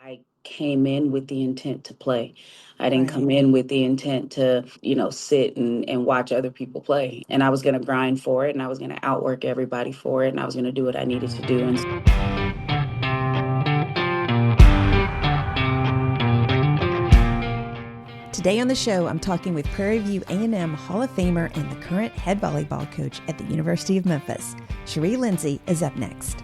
I came in with the intent to play. I didn't Right. come in with the intent to, sit and watch other people play. And I was going to grind for it and I was going to outwork everybody for it and I was going to do what I needed to do. And Today on the show, I'm talking with Prairie View A&M Hall of Famer and the current head volleyball coach at the University of Memphis. Cheri Lindsay is up next.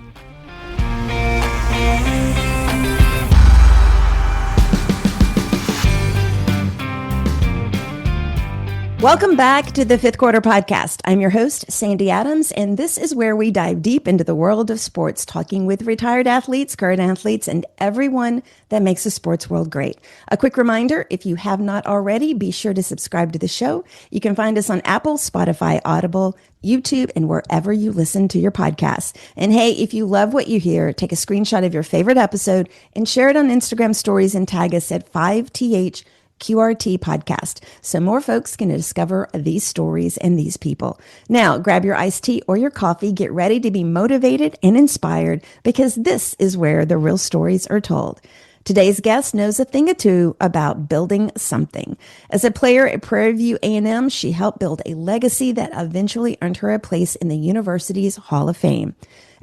Welcome back to the Fifth Quarter Podcast. I'm your host, Sandy Adams, and this is where we dive deep into the world of sports, talking with retired athletes, current athletes, and everyone that makes the sports world great. A quick reminder, if you have not already, be sure to subscribe to the show. You can find us on Apple, Spotify, Audible, YouTube, and wherever you listen to your podcasts. And hey, if you love what you hear, take a screenshot of your favorite episode and share it on Instagram stories and tag us at 5TH QRT podcast so more folks can discover these stories and these people. Now, grab your iced tea or your coffee, get ready to be motivated and inspired because this is where the real stories are told. Today's guest knows a thing or two about building something. As a player at Prairie View A&M, she helped build a legacy that eventually earned her a place in the university's Hall of Fame.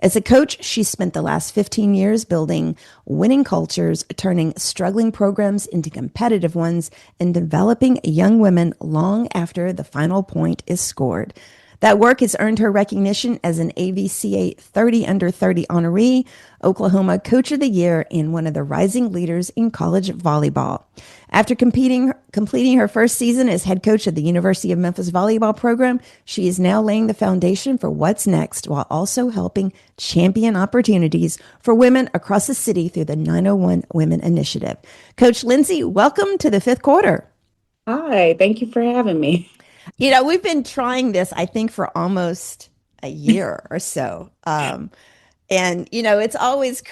As a coach, she spent the last 15 years building winning cultures, turning struggling programs into competitive ones, and developing young women long after the final point is scored. That work has earned her recognition as an AVCA 30 under 30 honoree, Oklahoma Coach of the Year, and one of the rising leaders in college volleyball. After completing her first season as head coach of the University of Memphis Volleyball program, she is now laying the foundation for what's next while also helping champion opportunities for women across the city through the 901 Women Initiative. Coach Lindsay, welcome to the Fifth Quarter. hi, thank you for having me. We've been trying this, I think, for almost a year or so. It's always,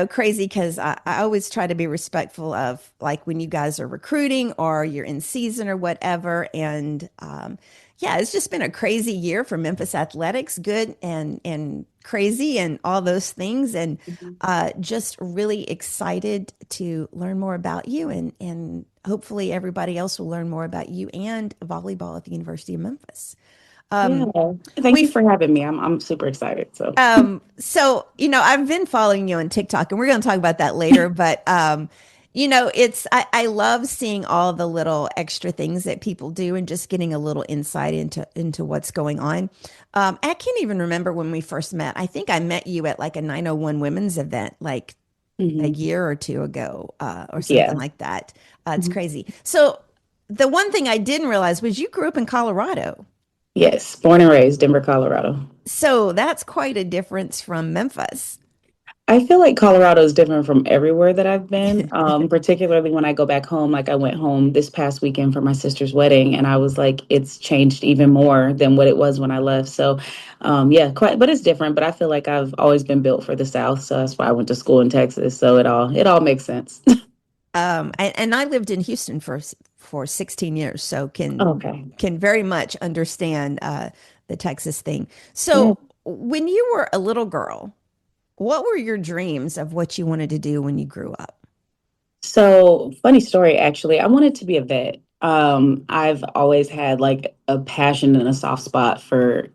crazy because I always try to be respectful of like when you guys are recruiting or you're in season or whatever. And it's just been a crazy year for Memphis athletics, good and crazy and all those things. And just really excited to learn more about you and hopefully everybody else will learn more about you and volleyball at the University of Memphis. Yeah, thank you for having me. I'm super excited. I've been following you on TikTok and we're going to talk about that later, but I love seeing all the little extra things that people do and just getting a little insight into what's going on. I can't even remember when we first met. I think I met you at like a 901 women's event, like a year or two ago, or something like that. It's crazy. So the one thing I didn't realize was you grew up in Colorado. Yes, born and raised Denver, Colorado. So that's quite a difference from Memphis. I feel like Colorado is different from everywhere that I've been, particularly when I go back home. Like I went home this past weekend for my sister's wedding, and I was like, it's changed even more than what it was when I left. So, quite, but it's different. But I feel like I've always been built for the South, so that's why I went to school in Texas. So it all makes sense. And I lived in Houston for 16 years, so can very much understand the Texas thing. So when you were a little girl, what were your dreams of what you wanted to do when you grew up? So, funny story, actually. I wanted to be a vet. I've always had like a passion and a soft spot for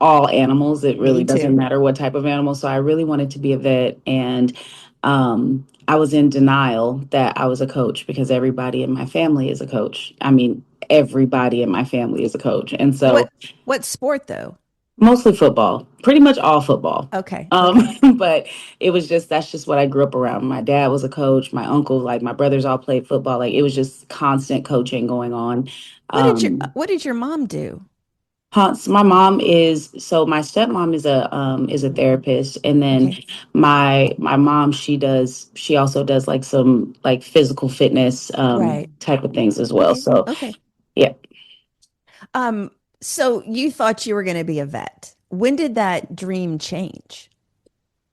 all animals. It really doesn't matter what type of animal. So, I really wanted to be a vet. And I was in denial that I was a coach because everybody in my family is a coach. I mean, everybody in my family is a coach. And so, what sport though? mostly football, pretty much all football. Okay. But it was that's just what I grew up around. My dad was a coach. My uncle, like my brothers all played football. Like it was just constant coaching going on. What did your mom do? My mom my stepmom is a therapist, and then my mom she also does like some like physical fitness type of things as well. So yeah. So you thought you were going to be a vet. When did that dream change?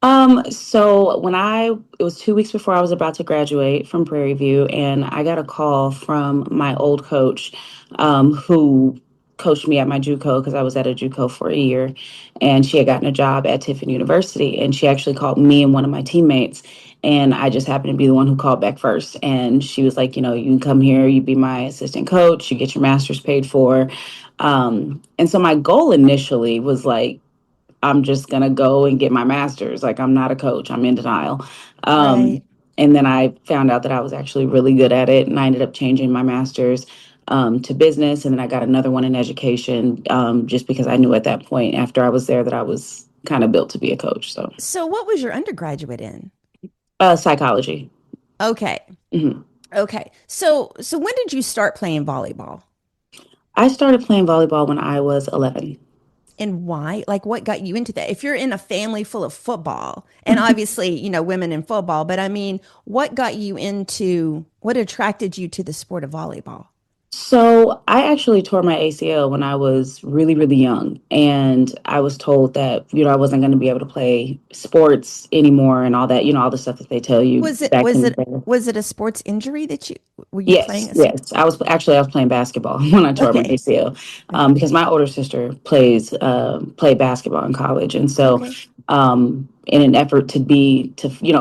So it was 2 weeks before I was about to graduate from Prairie View, and I got a call from my old coach, who coached me at my JUCO because I was at a JUCO for a year, and she had gotten a job at Tiffin University, and she actually called me and one of my teammates And I just happened to be the one who called back first. And she was like, you can come here, you be my assistant coach, you get your master's paid for. And so my goal initially was like, I'm just going to go and get my master's. Like, I'm not a coach, I'm in denial. Um, Right. and then I found out that I was actually really good at it. And I ended up changing my master's to business. And then I got another one in education just because I knew at that point after I was there that I was kind of built to be a coach. So, So what was your undergraduate in? psychology. Okay. Mhm. Okay. So when did you start playing volleyball? I started playing volleyball when I was 11. And why? Like what got you into that? If you're in a family full of football, and obviously, women in football, but I mean, what got you into what attracted you to the sport of volleyball? So I actually tore my ACL when I was really, really young. And I was told that, I wasn't going to be able to play sports anymore and all that, all the stuff that they tell you Was it back was in the it day. was it a sports injury that you were you Yes, playing a sport? yes. I was playing basketball when I tore my Okay. ACL Okay. because my older sister played basketball in college, and so Okay. in an effort to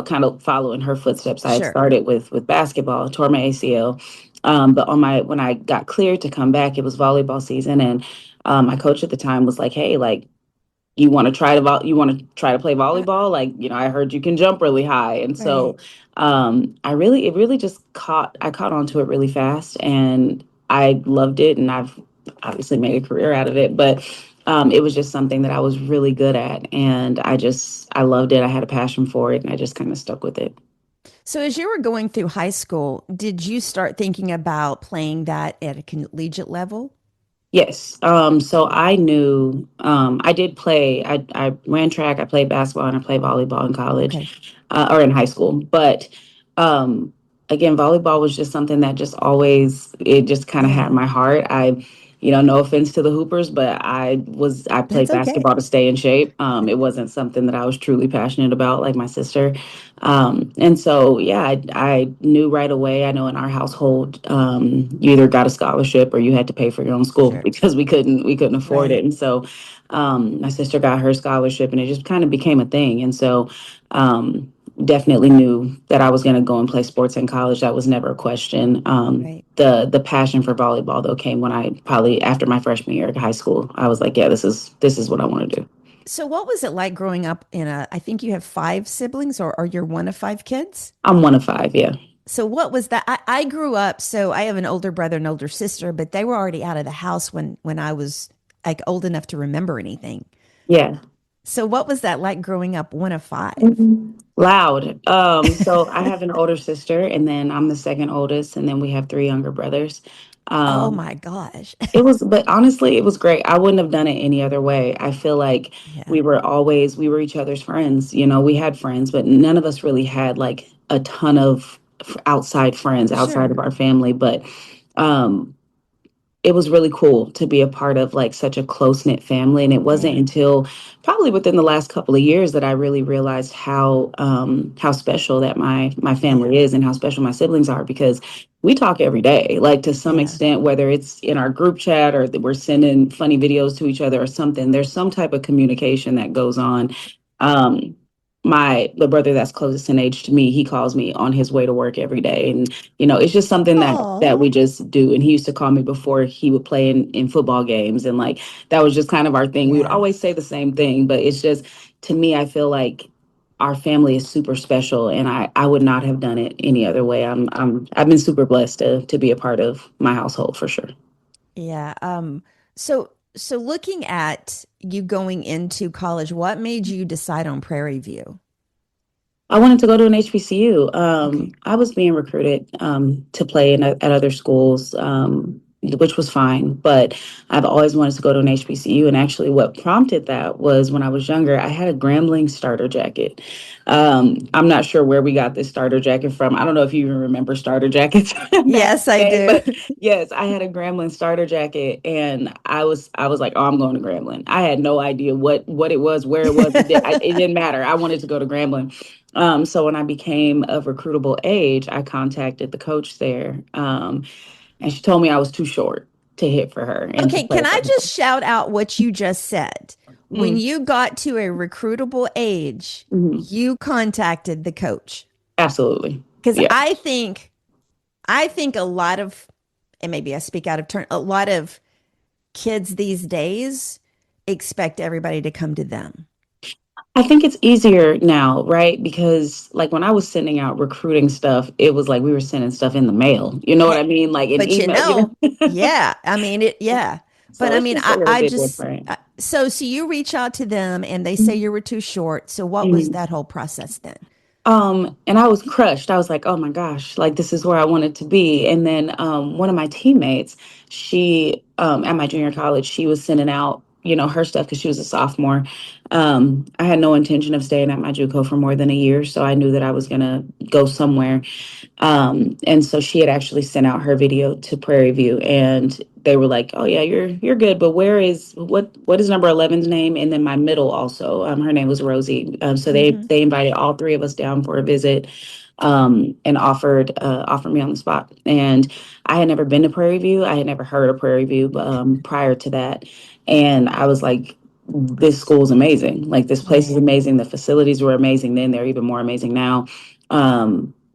kind of follow in her footsteps, I had Sure. started with basketball, tore my ACL, but when I got cleared to come back, it was volleyball season, and my coach at the time was like, "Hey, like." You want to try to play Uh, volleyball, like, I heard you can jump really high. And so right. it really just I caught on to it really fast, and I loved it, and I've obviously made a career out of it. But it was just something that I was really good at, and I loved it. I had a passion for it, and I just kind of stuck with it. So as you were going through high school, did you start thinking about playing that at a collegiate level? Yes. So I knew I did play. I ran track. I played basketball and I played volleyball in Okay. college or in high school. But um, again, volleyball was just something that it just kind of had Yeah. my heart. No offense to the Hoopers, but I played That's okay. basketball to stay in shape. It wasn't something that I was truly passionate about, like my sister. And so, yeah, I knew right away. I know in our household, you either got a scholarship or you had to pay for your own school Sure. because we couldn't afford it. Right. And so, my sister got her scholarship, and it just kind of became a thing. And so, definitely knew that I was going to go and play sports in college. That was never a question. Right. The passion for volleyball though came when I probably after my freshman year of high school. I was like, yeah, this is what I want to do. So what was it like growing up I think you have five siblings or you're one of five kids? I'm one of five. Yeah. So what was that? I grew up, so I have an older brother and older sister, but they were already out of the house when I was like old enough to remember anything. Yeah. So what was that like growing up one of five? Mhm. Loud. So I have an older sister, and then I'm the second oldest, and then we have three younger brothers. Oh Um, my gosh. but honestly, it was great. I wouldn't have done it any other way. I feel like Yeah, we were each other's friends. We had friends, but none of us really had like a ton of outside friends outside of sure. our family. But um, it was really cool to be a part of like such a close knit family. And it wasn't Yeah, until probably within the last couple of years that I really realized how special that my family yeah, is and how special my siblings are because we talk every day, like to some yeah, extent, whether it's in our group chat or that we're sending funny videos to each other or something. There's some type of communication that goes on. Um, the brother that's closest in age to me, he calls me on his way to work every day, and it's just something that Oh, we just do. And he used to call me before he would play in football games, and like that was just kind of our thing. We would yeah. always say the same thing, but it's just to me, I feel like our family is super special, and I would not have done it any other way. I've been super blessed to be a part of my household for sure. Yeah. So looking at you going into college, what made you decide on Prairie View? I wanted to go to an HBCU. Okay. I was being recruited to play at other schools, which was fine. But I've always wanted to go to an HBCU. And actually, what prompted that was when I was younger, I had a Grambling starter jacket. I'm not sure where we got this starter jacket from. I don't know if you even remember starter jackets back in Yes, the I day, do. but yes, I had a Grambling starter jacket, and I was like, oh, I'm going to Grambling. I had no idea what it was, where it was. It didn't matter. I wanted to go to Grambling. So when I became of recruitable age, I contacted the coach there, and she told me I was too short to hit for her and to Okay, play can I for just shout out what you just said? When her. you got to a recruitable age, Mm-hmm. you contacted the coach. Absolutely. Because Yeah. I think a lot of, and maybe I speak out of turn, a lot of kids these days expect everybody to come to them. I think it's easier now, right? Because like when I was sending out recruiting stuff, it was like we were sending stuff in the mail. You know what Hey, I mean? Like an but email, yeah, I mean it, yeah. But So I it's mean, just a little I bit just, different. so you reach out to them and they say you were too short. So what was Mhm. that whole process then? And I was crushed. I was like, oh my gosh, like this is where I wanted to be. And then one of my teammates, she at my junior college, she was sending out, her stuff because she was a sophomore. I had no intention of staying at my JUCO for more than a year, so I knew that I was gonna go somewhere. And so she had actually sent out her video to Prairie View, and they were like, "Oh yeah, you're good, but what is number 11's name?" And then my middle also, her name was Rosie. So Hmm. they invited all three of us down for a visit, and offered me on the spot. And I had never been to Prairie View. I had never heard of Prairie View prior to that, and I was like, "This school is amazing. Like this place is Right. amazing. The facilities were amazing then. They're even more amazing now."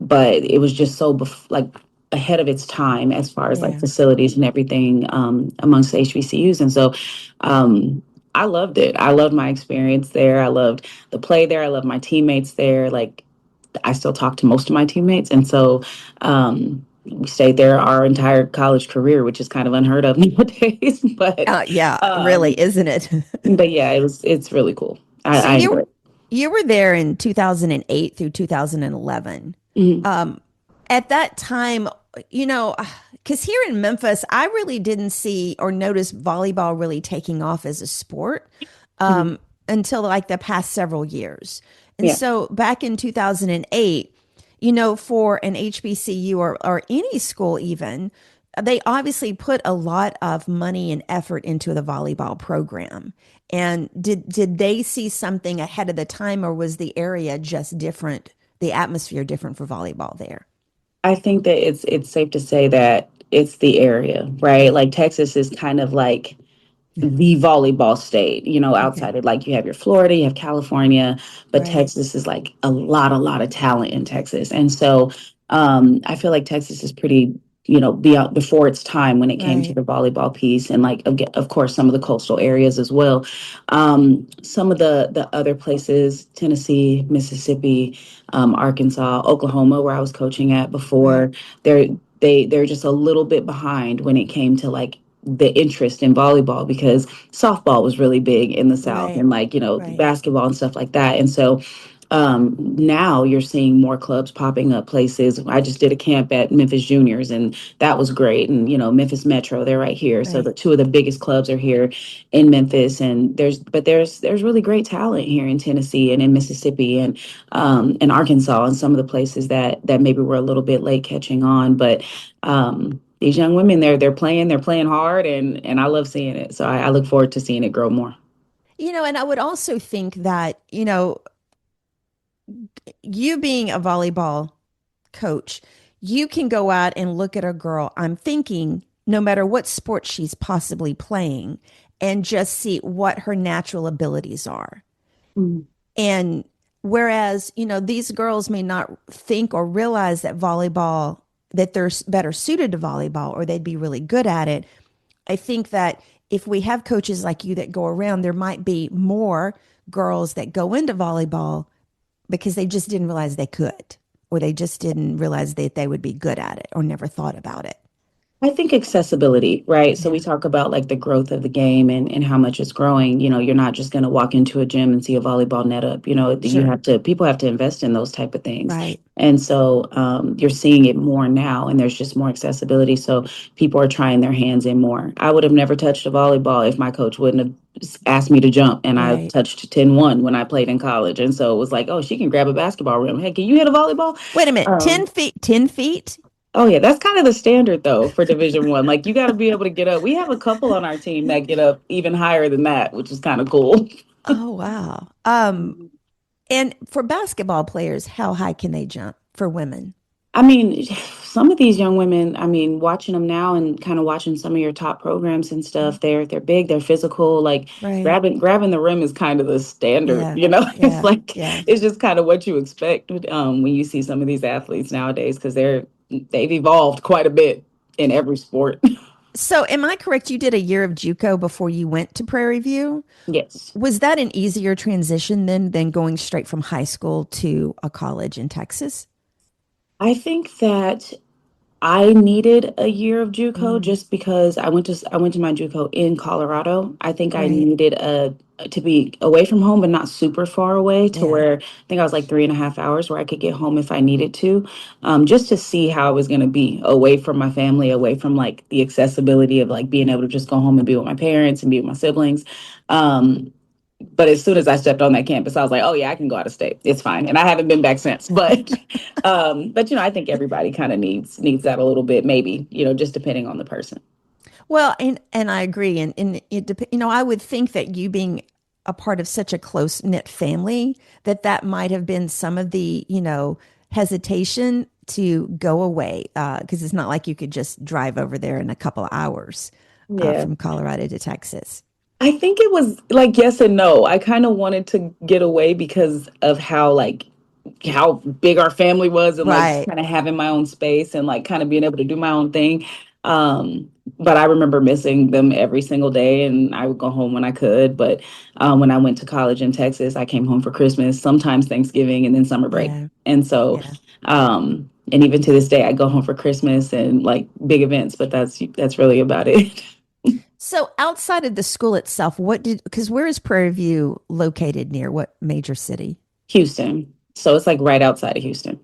But it was just so like ahead of its time as far as like Yeah. facilities and everything amongst the HBCUs. And so I loved it. I loved my experience there. I loved the play there. I loved my teammates there. Like I still talk to most of my teammates. And so we stayed there our entire college career, which is kind of unheard of nowadays. Yeah, really, Um, isn't it? but yeah, it's really cool. So I enjoy it. you were there in 2008 through 2011. Mhm. Um, at that time, you know, because here in Memphis, I really didn't see or notice volleyball really taking off as a sport Mhm. until like the past several years. And Yeah. so back in 2008, for an HBCU or any school even, they obviously put a lot of money and effort into the volleyball program. And did they see something ahead of the time, or was the area just different, the atmosphere different for volleyball there? I think that it's safe to say that it's the area, right? Like Texas is kind of like the volleyball state, Okay. outside of like you have your Florida, you have California, but Right. Texas is like a lot of talent in Texas. And so I feel like Texas is pretty, beyond before its time when it came to Right. the volleyball piece and like of course some of the coastal areas as well. Some of the other places, Tennessee, Mississippi, Arkansas, Oklahoma, where I was coaching at Right. before, they're they're just a little bit behind when it came to like the interest in volleyball because softball was really big in the South Right. and like, Right. basketball and stuff like that. And so now you're seeing more clubs popping up places. I just did a camp at Memphis Juniors and that was great. And, Memphis Metro, they're right here. So Right. the two of the biggest clubs are here in Memphis. And there's really great talent here in Tennessee and in Mississippi and Arkansas and some of the places that maybe we're a little bit late catching on. But these young women they're playing hard and I love seeing it. So I look forward to seeing it grow more. And I would also think that, you being a volleyball coach, you can go out and look at a girl, I'm thinking, no matter what sport she's possibly playing, and just see what her natural abilities are. Mhm. And whereas, these girls may not think or realize that volleyball, that they're better suited to volleyball or they'd be really good at it. I think that if we have coaches like you that go around, there might be more girls that go into volleyball because they just didn't realize they could, or they just didn't realize that they would be good at it or never thought about it. I think accessibility, right? So we Yeah, talk about like the growth of the game and how much it's growing. You're not just going to walk into a gym and see a volleyball net up. sure. People have to invest in those type of things. Right. And so you're seeing it more now and there's just more accessibility. So people are trying their hands in more. I would have never touched a volleyball if my coach wouldn't have asked me to jump. And I Right. touched 10-1 when I played in college. And so it was like, oh, she can grab a basketball rim. Hey, can you hit a volleyball? Wait a minute. 10 Um, feet, 10 feet. Oh yeah, that's kind of the standard though for Division 1. Like you got to be able to get up. We have a couple on our team that get up even higher than that, which is kind of cool. Oh, wow. And for basketball players, how high can they jump for women? I mean, some of these young women, I mean, watching them now and kind of watching some of your top programs and stuff, they're big, they're physical, like Right. grabbing the rim is kind of the standard, Yeah. you know. It's Yeah. like Yeah. it's just kind of what you expect when you see some of these athletes nowadays because they've evolved quite a bit in every sport. So, am I correct? You did a year of JUCO before you went to Prairie View. Yes. Was that an easier transition then than going straight from high school to a college in Texas? I think that I needed a year of JUCO Mm, just because I went to my JUCO in Colorado. I think I right. needed a to be away from home, but not super far away to Yeah. where I think I was like 3.5 hours where I could get home if I needed to, just to see how I was going to be away from my family, away from like the accessibility of like being able to just go home and be with my parents and be with my siblings. Um, but as soon as I stepped on that campus, I was like, "Oh yeah, I can go out of state. It's fine." And I haven't been back since. But I think everybody kind of needs that a little bit, maybe just depending on the person. Well, and I agree, and I would think that you being a part of such a close knit family that might have been some of the hesitation to go away because it's not like you could just drive over there in a couple of hours Yeah. from Colorado to Texas. I think it was like yes and no. I kind of wanted to get away because of how big our family was and like Right. kind of having my own space and like kind of being able to do my own thing. But I remember missing them every single day and I would go home when I could. But when I went to college in Texas, I came home for Christmas, sometimes Thanksgiving, and then summer break. Yeah. And so, Yeah. and even to this day, I go home for Christmas and like big events, but that's really about it. So outside of the school itself, because where is Prairie View located near? What major city? Houston. So it's like right outside of Houston.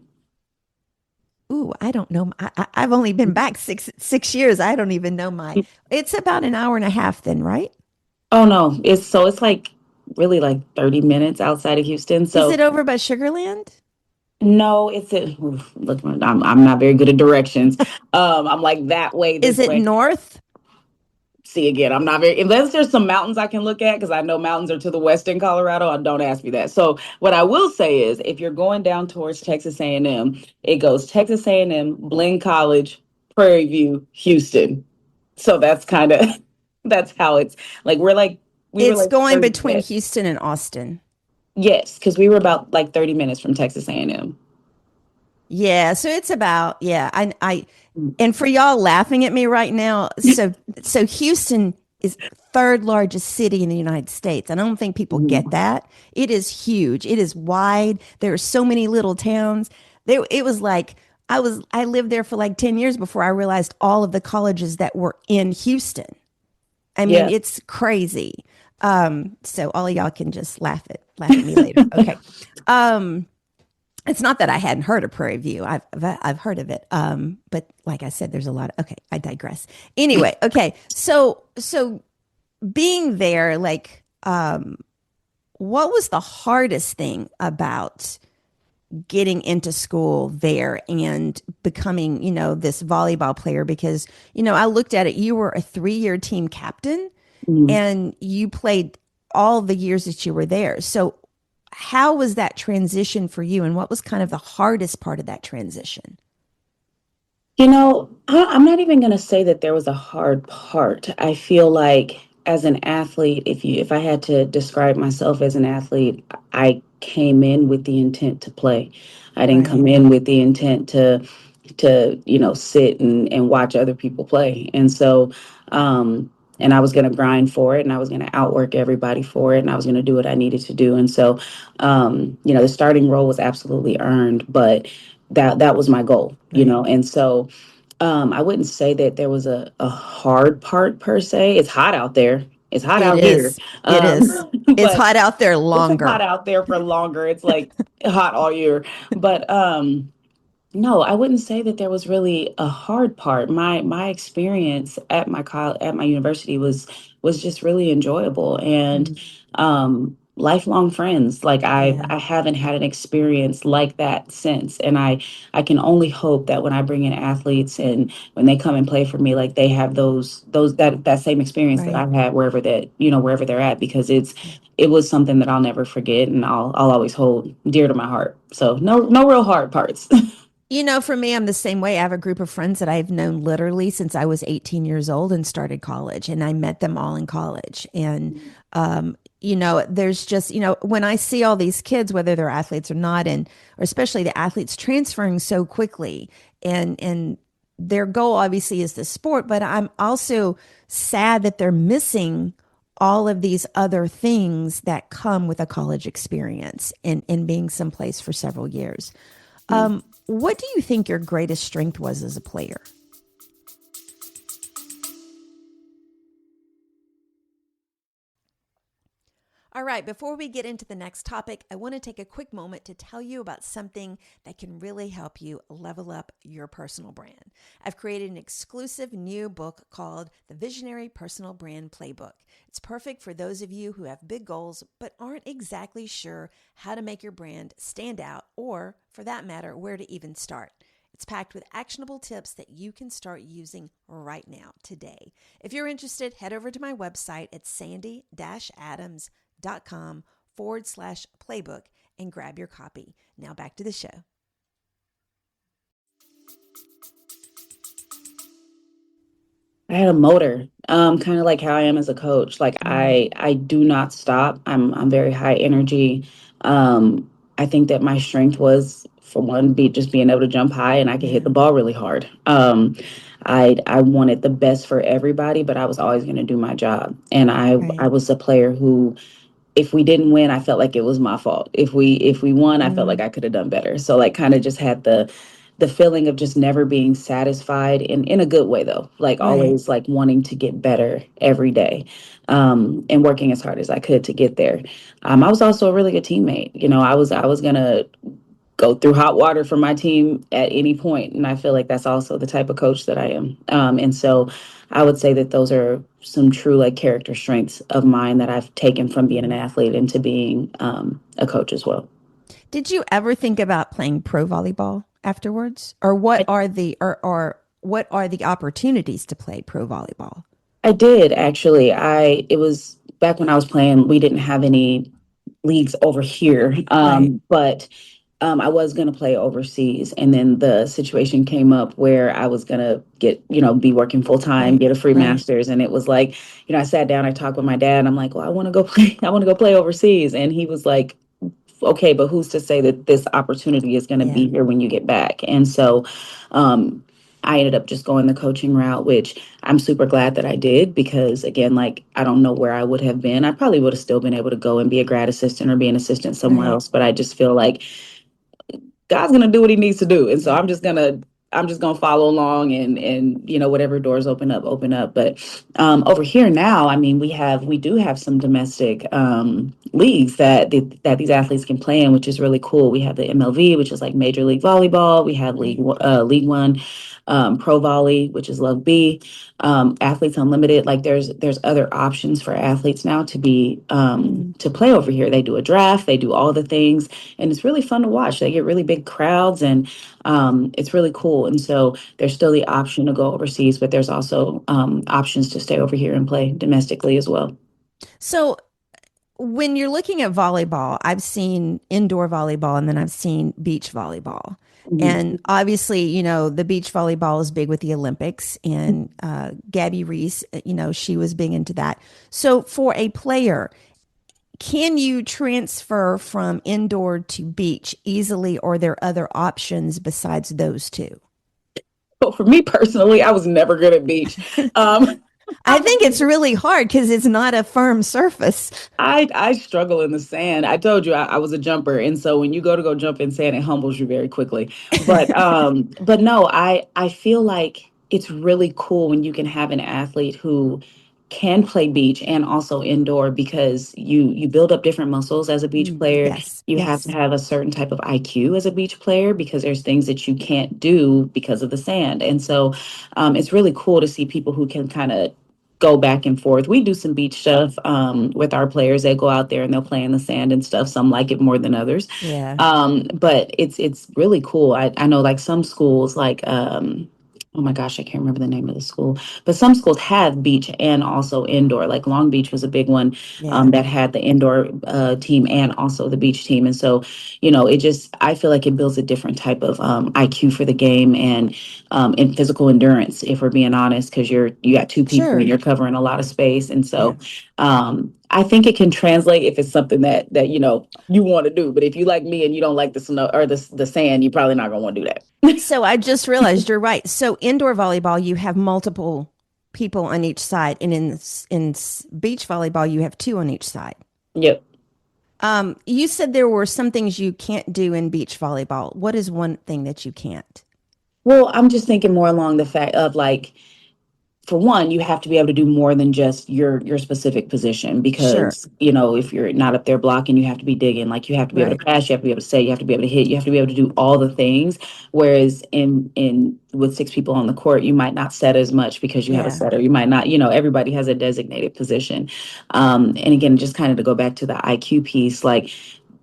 Ooh, I don't know. I've only been back six years. I don't even know my. It's about an hour and a half then, right? Oh no, it's like really like 30 minutes outside of Houston. Is So it over by Sugarland? no, look, I'm not very good at directions. I'm like that way, Is this it way. north? See again, I'm not very unless there's some mountains I can look at because I know mountains are to the west in Colorado. And don't ask me that. So what I will say is, if you're going down towards Texas A&M, it goes Texas A&M, Blaine College, Prairie View, Houston. So that's kind of that's how it's like we were It's like going 30 between minutes. Houston and Austin. Yes, because we were about like 30 minutes from Texas A&M. Yeah, so it's about and for y'all laughing at me right now, so Houston is third largest city in the United States. And I don't think people get Mhm. that. It is huge. It is wide. There are so many little towns. There it was like I lived there for like 10 years before I realized all of the colleges that were in Houston. I mean, Yeah. it's crazy. So all of y'all can just laugh at me later. Okay. Um, it's not that I hadn't heard of Prairie View. I've heard of it. But like I said, there's a lot of, okay, I digress. Anyway, okay. So being there, what was the hardest thing about getting into school there and becoming, this volleyball player? Because, I looked at it, you were a 3-year team captain Mhm. and you played all the years that you were there. So how was that transition for you, and what was kind of the hardest part of that transition? I'm not even going to say that there was a hard part. I feel like as an athlete, if I had to describe myself as an athlete, I came in with the intent to play. I didn't Right, come in with the intent to sit and watch other people play. And I was going to grind for it and I was going to outwork everybody for it and I was going to do what I needed to do. And so, the starting role was absolutely earned, but that was my goal. right. And so, I wouldn't say that there was a hard part per se. It's hot out there. It's hot It out here. is. It is. It's But hot out there it's hot longer. out there for longer. It's like hot all year. But no, I wouldn't say that there was really a hard part. My experience at at my university was just really enjoyable and Mm, lifelong friends. Like yeah, I haven't had an experience like that since, and I can only hope that when I bring in athletes and when they come and play for me, like they have that same experience that right. I've had wherever they're at because it was something that I'll never forget and I'll always hold dear to my heart. So no real hard parts. For me, I'm the same way. I have a group of friends that I've known literally since I was 18 years old and started college, and I met them all in college. And, there's just, when I see all these kids, whether they're athletes or not, and or especially the athletes transferring so quickly, and their goal obviously is the sport, but I'm also sad that they're missing all of these other things that come with a college experience and being someplace for several years. What do you think your greatest strength was as a player? All right, before we get into the next topic, I want to take a quick moment to tell you about something that can really help you level up your personal brand. I've created an exclusive new book called The Visionary Personal Brand Playbook. It's perfect for those of you who have big goals but aren't exactly sure how to make your brand stand out, or for that matter, where to even start. It's packed with actionable tips that you can start using right now, today. If you're interested, head over to my website at sandy-adams.com/playbook and grab your copy. Now back to the show. I had a motor, kind of like how I am as a coach. Like Mm, I do not stop. I'm very high energy. I think that my strength was, for one, be just being able to jump high, and I could hit yeah, the ball really hard. I wanted the best for everybody, but I was always going to do my job. And I right. was a player who, if we didn't win, I felt like it was my fault. If we won, I felt like Mm, I could have done better. So like kind of just had the feeling of just never being satisfied, in a good way though. Like right. always like wanting to get better every day. And working as hard as I could to get there. I was also a really good teammate. I was gonna go through hot water for my team at any point. And I feel like that's also the type of coach that I am. And so I would say that those are some true like character strengths of mine that I've taken from being an Mm. athlete into being a coach as well. Did you ever think about playing pro volleyball afterwards? Or what I, are the or what are the opportunities to play pro volleyball? I did actually. It was back when I was playing, we didn't have any leagues over here. Right, But I was going to play overseas. And then the situation came up where I was going to be working full time, right, get a free right. master's. And it was like, I sat down, I talked with my dad, and I'm like, well, I want to go play, I want to go play overseas. And he was like, okay, but who's to say that this opportunity is going to Yeah, be here when you get back? And so, um, I ended up just going the coaching route, which I'm super glad that I did, because again, like I don't know where I would have been. I probably would have still been able to go and be a grad assistant or be an assistant somewhere right. else, but I just feel like God's gonna do what he needs to do. And so Yeah. I'm just gonna follow along, and whatever doors open up. But over here now, I mean, we do have some domestic leagues that these athletes can play in, which is really cool. We have the MLV, which is like Major League Volleyball. We have Right. League One, Pro Volley, which is Love B, Athletes Unlimited. Like there's other options for athletes now Mm. to play over here. They do a draft, they do all the things, and it's really fun to watch. They get really big crowds, and it's really cool. And so there's still the option to go overseas, but there's also options to stay over here and play domestically as well. So when you're looking at volleyball, I've seen indoor volleyball and then I've seen beach volleyball. Mhm. And obviously, the beach volleyball is big with the Olympics, and Gabby Reese, she was big into that. So for a player, can you transfer from indoor to beach easily, or are there other options besides those two? So for me personally, I was never good at beach. Um, I think it's really hard because it's not a firm surface. I struggle in the sand. I told you I was a jumper, and so when you go jump in sand, it humbles you very quickly. But no, I feel like it's really cool when you can have an athlete who can play beach and also indoor, because you build up different muscles as a beach Mm, player. yes, You have to yes. have a certain type of IQ as a beach player, because there's things that you can't do because of the sand. And so it's really cool to see people who can kind of go back and forth. We do some beach stuff with our players. They go out there and they'll play in the sand and stuff. Some like it more than others. Yeah. But it's really cool. I know like some schools like oh my gosh, I can't remember the name of the school, but some schools have beach and also indoor. Like Long Beach was a big one Yeah, that had the indoor team and also the beach team. And so, it just, I feel like it builds a different type of IQ for the game and physical endurance, if we're being honest, because you got two people and sure. you're covering a lot of space. And Yeah. so I think it can translate if it's something that you want to do. But if you like me and you don't like the snow or the sand, you're probably not gonna want to do that. So I just realized you're right. So indoor volleyball, you have multiple people on each side, and beach volleyball, you have two on each side. Yep. You said there were some things you can't do in beach volleyball. What is one thing that you can't? Well, I'm just thinking more along the fact of like, for one, you have to be able to do more than just your specific position Sure. because, if you're not up there blocking, you have to be digging. Like you have to be able to Right. pass, you have to be able to say, you have to be able to hit, you have to be able to do all the things. Whereas in with six people on the court, you might not set as much because you have a Yeah. setter. You might not, everybody has a designated position. And again, just kind of to go back to the IQ piece, like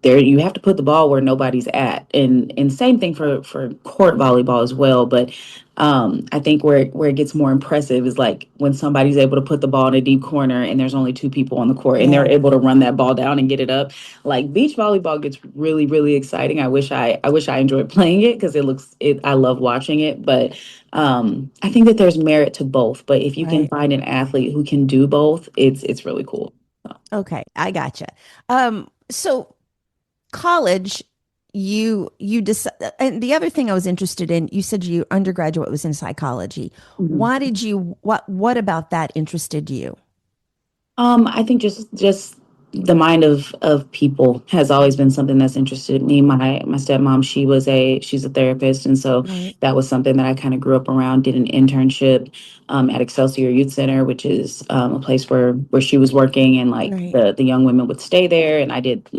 there you have to put the ball where nobody's at, and same thing for court volleyball as well. But I think where it gets more impressive is like when somebody's able to put the ball in a deep corner and there's only two people on the court and they're Yeah. able to run that ball down and get it up. Like beach volleyball gets really, really exciting. I wish I enjoyed playing it because I love watching it. But I think that there's merit to both. But if you can Right. find an athlete who can do both, it's really cool. So, Okay. I gotcha. So college, you decide, and the other thing I was interested in, you said your undergraduate was in psychology. mhm. Why did you, what about that interested you? I think just the mind of people has always been something that's interested me. My stepmom, she's a therapist, and so Right. that was something that I kind of grew up around. Did an internship at Excelsior Youth Center, which is a place where she was working, and like Right. the young women would stay there, and I did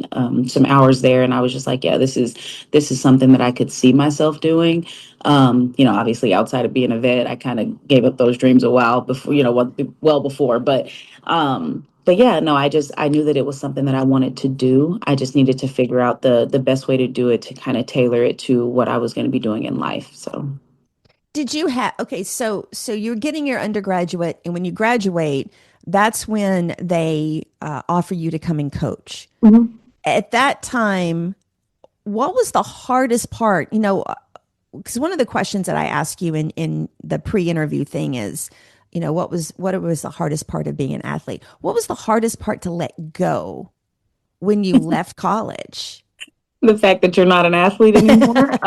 some hours there, and I was just like, yeah, this is something that I could see myself doing. Obviously outside of being a vet, I kind of gave up those dreams a while before, well before, but yeah, no, I knew that it was something that I wanted to do. I just needed to figure out the best way to do it to kind of tailor it to what I was going to be doing in life. So, Did you have, okay, so you're getting your undergraduate, and when you graduate, that's when they offer you to come and coach. mhm. At that time, what was the hardest part? Because one of the questions that I ask you in the pre-interview thing is, what was the hardest part of being an athlete? What was the hardest part to let go when you left college? The fact that you're not an athlete anymore.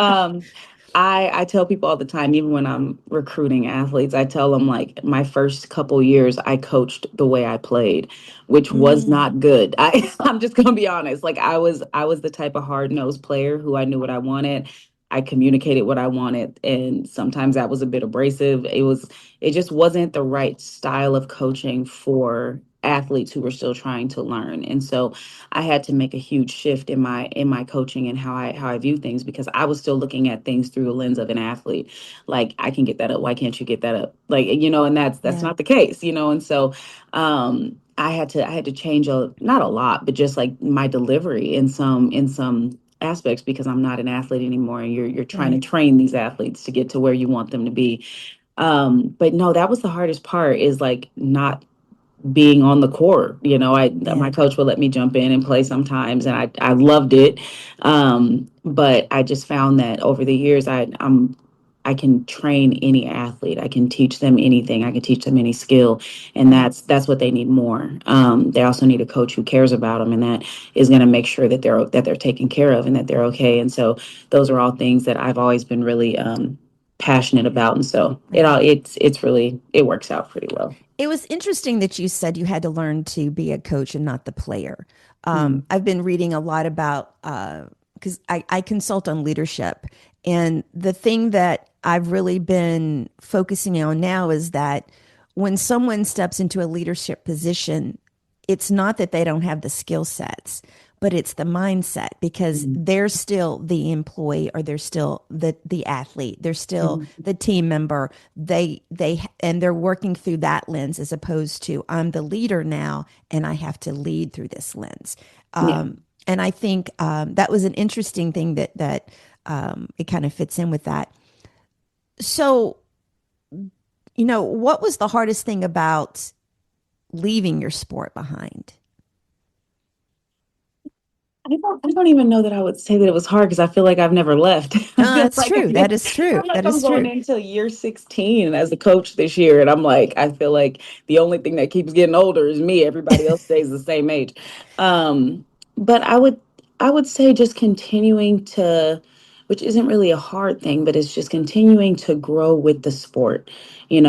I tell people all the time, even when I'm recruiting athletes, I tell them like my first couple years, I coached the way I played, which was Mm, not good. I'm just gonna be honest. Like I was the type of hard nosed player who I knew what I wanted. I communicated what I wanted, and sometimes that was a bit abrasive. It just wasn't the right style of coaching for athletes who were still trying to learn. And so I had to make a huge shift in my coaching and how I view things because I was still looking at things through the lens of an athlete. Like I can get that up. Why can't you get that up? Like, and that's yeah, not the case. And so I had to change not a lot, but just like my delivery in some aspects because I'm not an athlete anymore and you're trying to right. train these athletes to get to where you want them to be. But no, that was the hardest part is like not being on the court. My Yeah, coach would let me jump in and play sometimes, and I loved it. But I just found that over the years, I can train any athlete. I can teach them anything. I can teach them any skill, and right. that's what they need more. They also need a coach who cares about them, and that is going to make sure that they're taken care of and that they're okay. And so those are all things that I've always been really passionate about, and so Right. it's really it works out pretty well. It was interesting that you said you had to learn to be a coach and not the player. Mm. I've been reading a lot about, because I consult on leadership. And the thing that I've really been focusing on now is that when someone steps into a leadership position, it's not that they don't have the skill sets, but it's the mindset because Mhm. they're still the employee, or they're still the athlete, they're still Mhm. the team member. And they're working through that lens as opposed to I'm the leader now and I have to lead through this lens. Yeah. And I think that was an interesting thing that it kind of fits in with that. So What was the hardest thing about leaving your sport behind? I don't even know that I would say that it was hard because I feel like I've never left. I feel That's like true. That is I true. feel like That I'm is going true. into year 16 as a coach this year, and I'm like, I feel like the only thing that keeps getting older is me. Everybody else stays the same age. Um, but I would say just continuing to, which isn't really a hard thing, but it's just continuing to grow with the sport.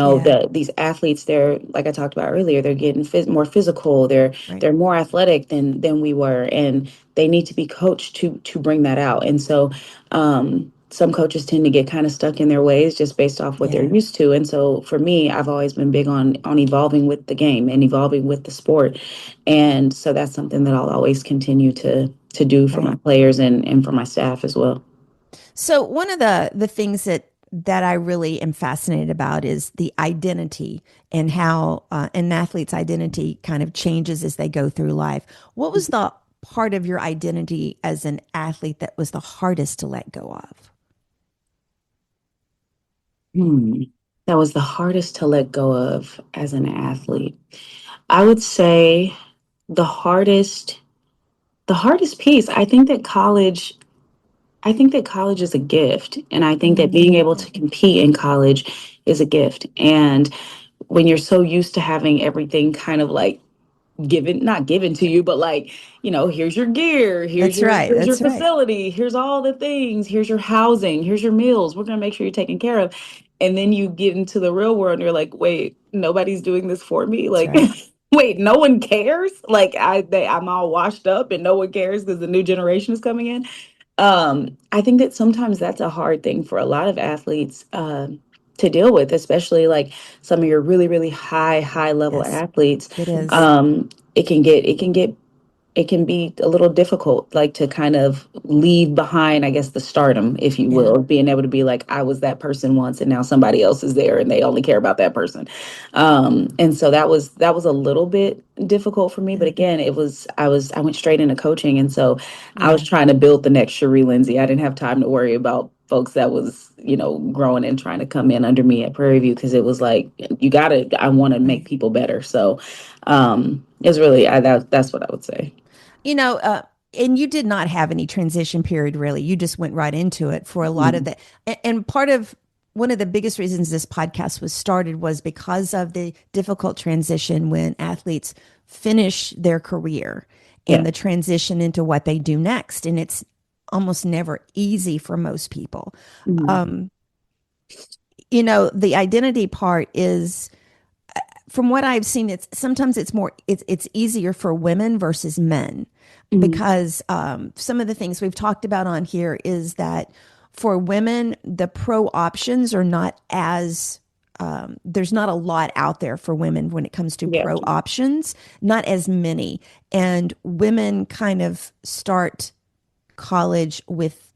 Yeah, These athletes, they're like I talked about earlier, they're getting more physical. They're right. they're more athletic than we were, and they need to be coached to bring that out. And so some coaches tend to get kind of stuck in their ways just based off what they're Yeah, used to. And so for me, I've always been big on evolving with the game and evolving with the sport. And so that's something that I'll always continue to do for my right. players and for my staff as well. So one of the things that I really am fascinated about is the identity and how an athlete's identity kind of changes as they go through life. What was the part of your identity as an athlete that was the hardest to let go of? Hmm. That was the hardest to let go of as an athlete. I would say the hardest the hardest piece, I think that college is a gift. And I think that being Mm, able to compete in college is a gift. And when you're so used to having everything kind of like given, not given to you, but like, here's your gear, that's right. here's your That's right. facility, here's all the things, here's your housing, here's your meals. We're gonna make sure you're taken care of. And then you get into the real world and you're like, wait, nobody's doing this for me. That's Like, right. wait, no one cares. Like I'm all washed up and no one cares because the new generation is coming in. I think that sometimes that's a hard thing for a lot of athletes to deal with, especially like some of your really, really high level Yes, athletes. it is. It can be a little difficult, like to kind of leave behind, I guess, the stardom, if you Yeah, will, of being able to be like, I was that person once, and now somebody else is there, and they only care about that person. And so that was a little bit difficult for me. But yeah, again, I went straight into coaching, and so I was yeah, trying to build the next Cheri Lindsay. I didn't have time to worry about folks that was growing and trying to come in under me at Prairie View because it was like I want to make right. people better. So it's really that's what I would say. You know, uh, and you did not have any transition period really. You just went right into it for a lot of Mm. the, and part of one of the biggest reasons this podcast was started was because of the difficult transition when athletes finish their career and Yeah. the transition into what they do next. And it's almost never easy for most people. Mhm. Um, the identity part is from what I've seen, it's sometimes it's easier for women versus men Mhm. because some of the things we've talked about on here is that for women, the pro options are not as there's not a lot out there for women when it comes to Yeah. pro options, not as many. And women kind of start college with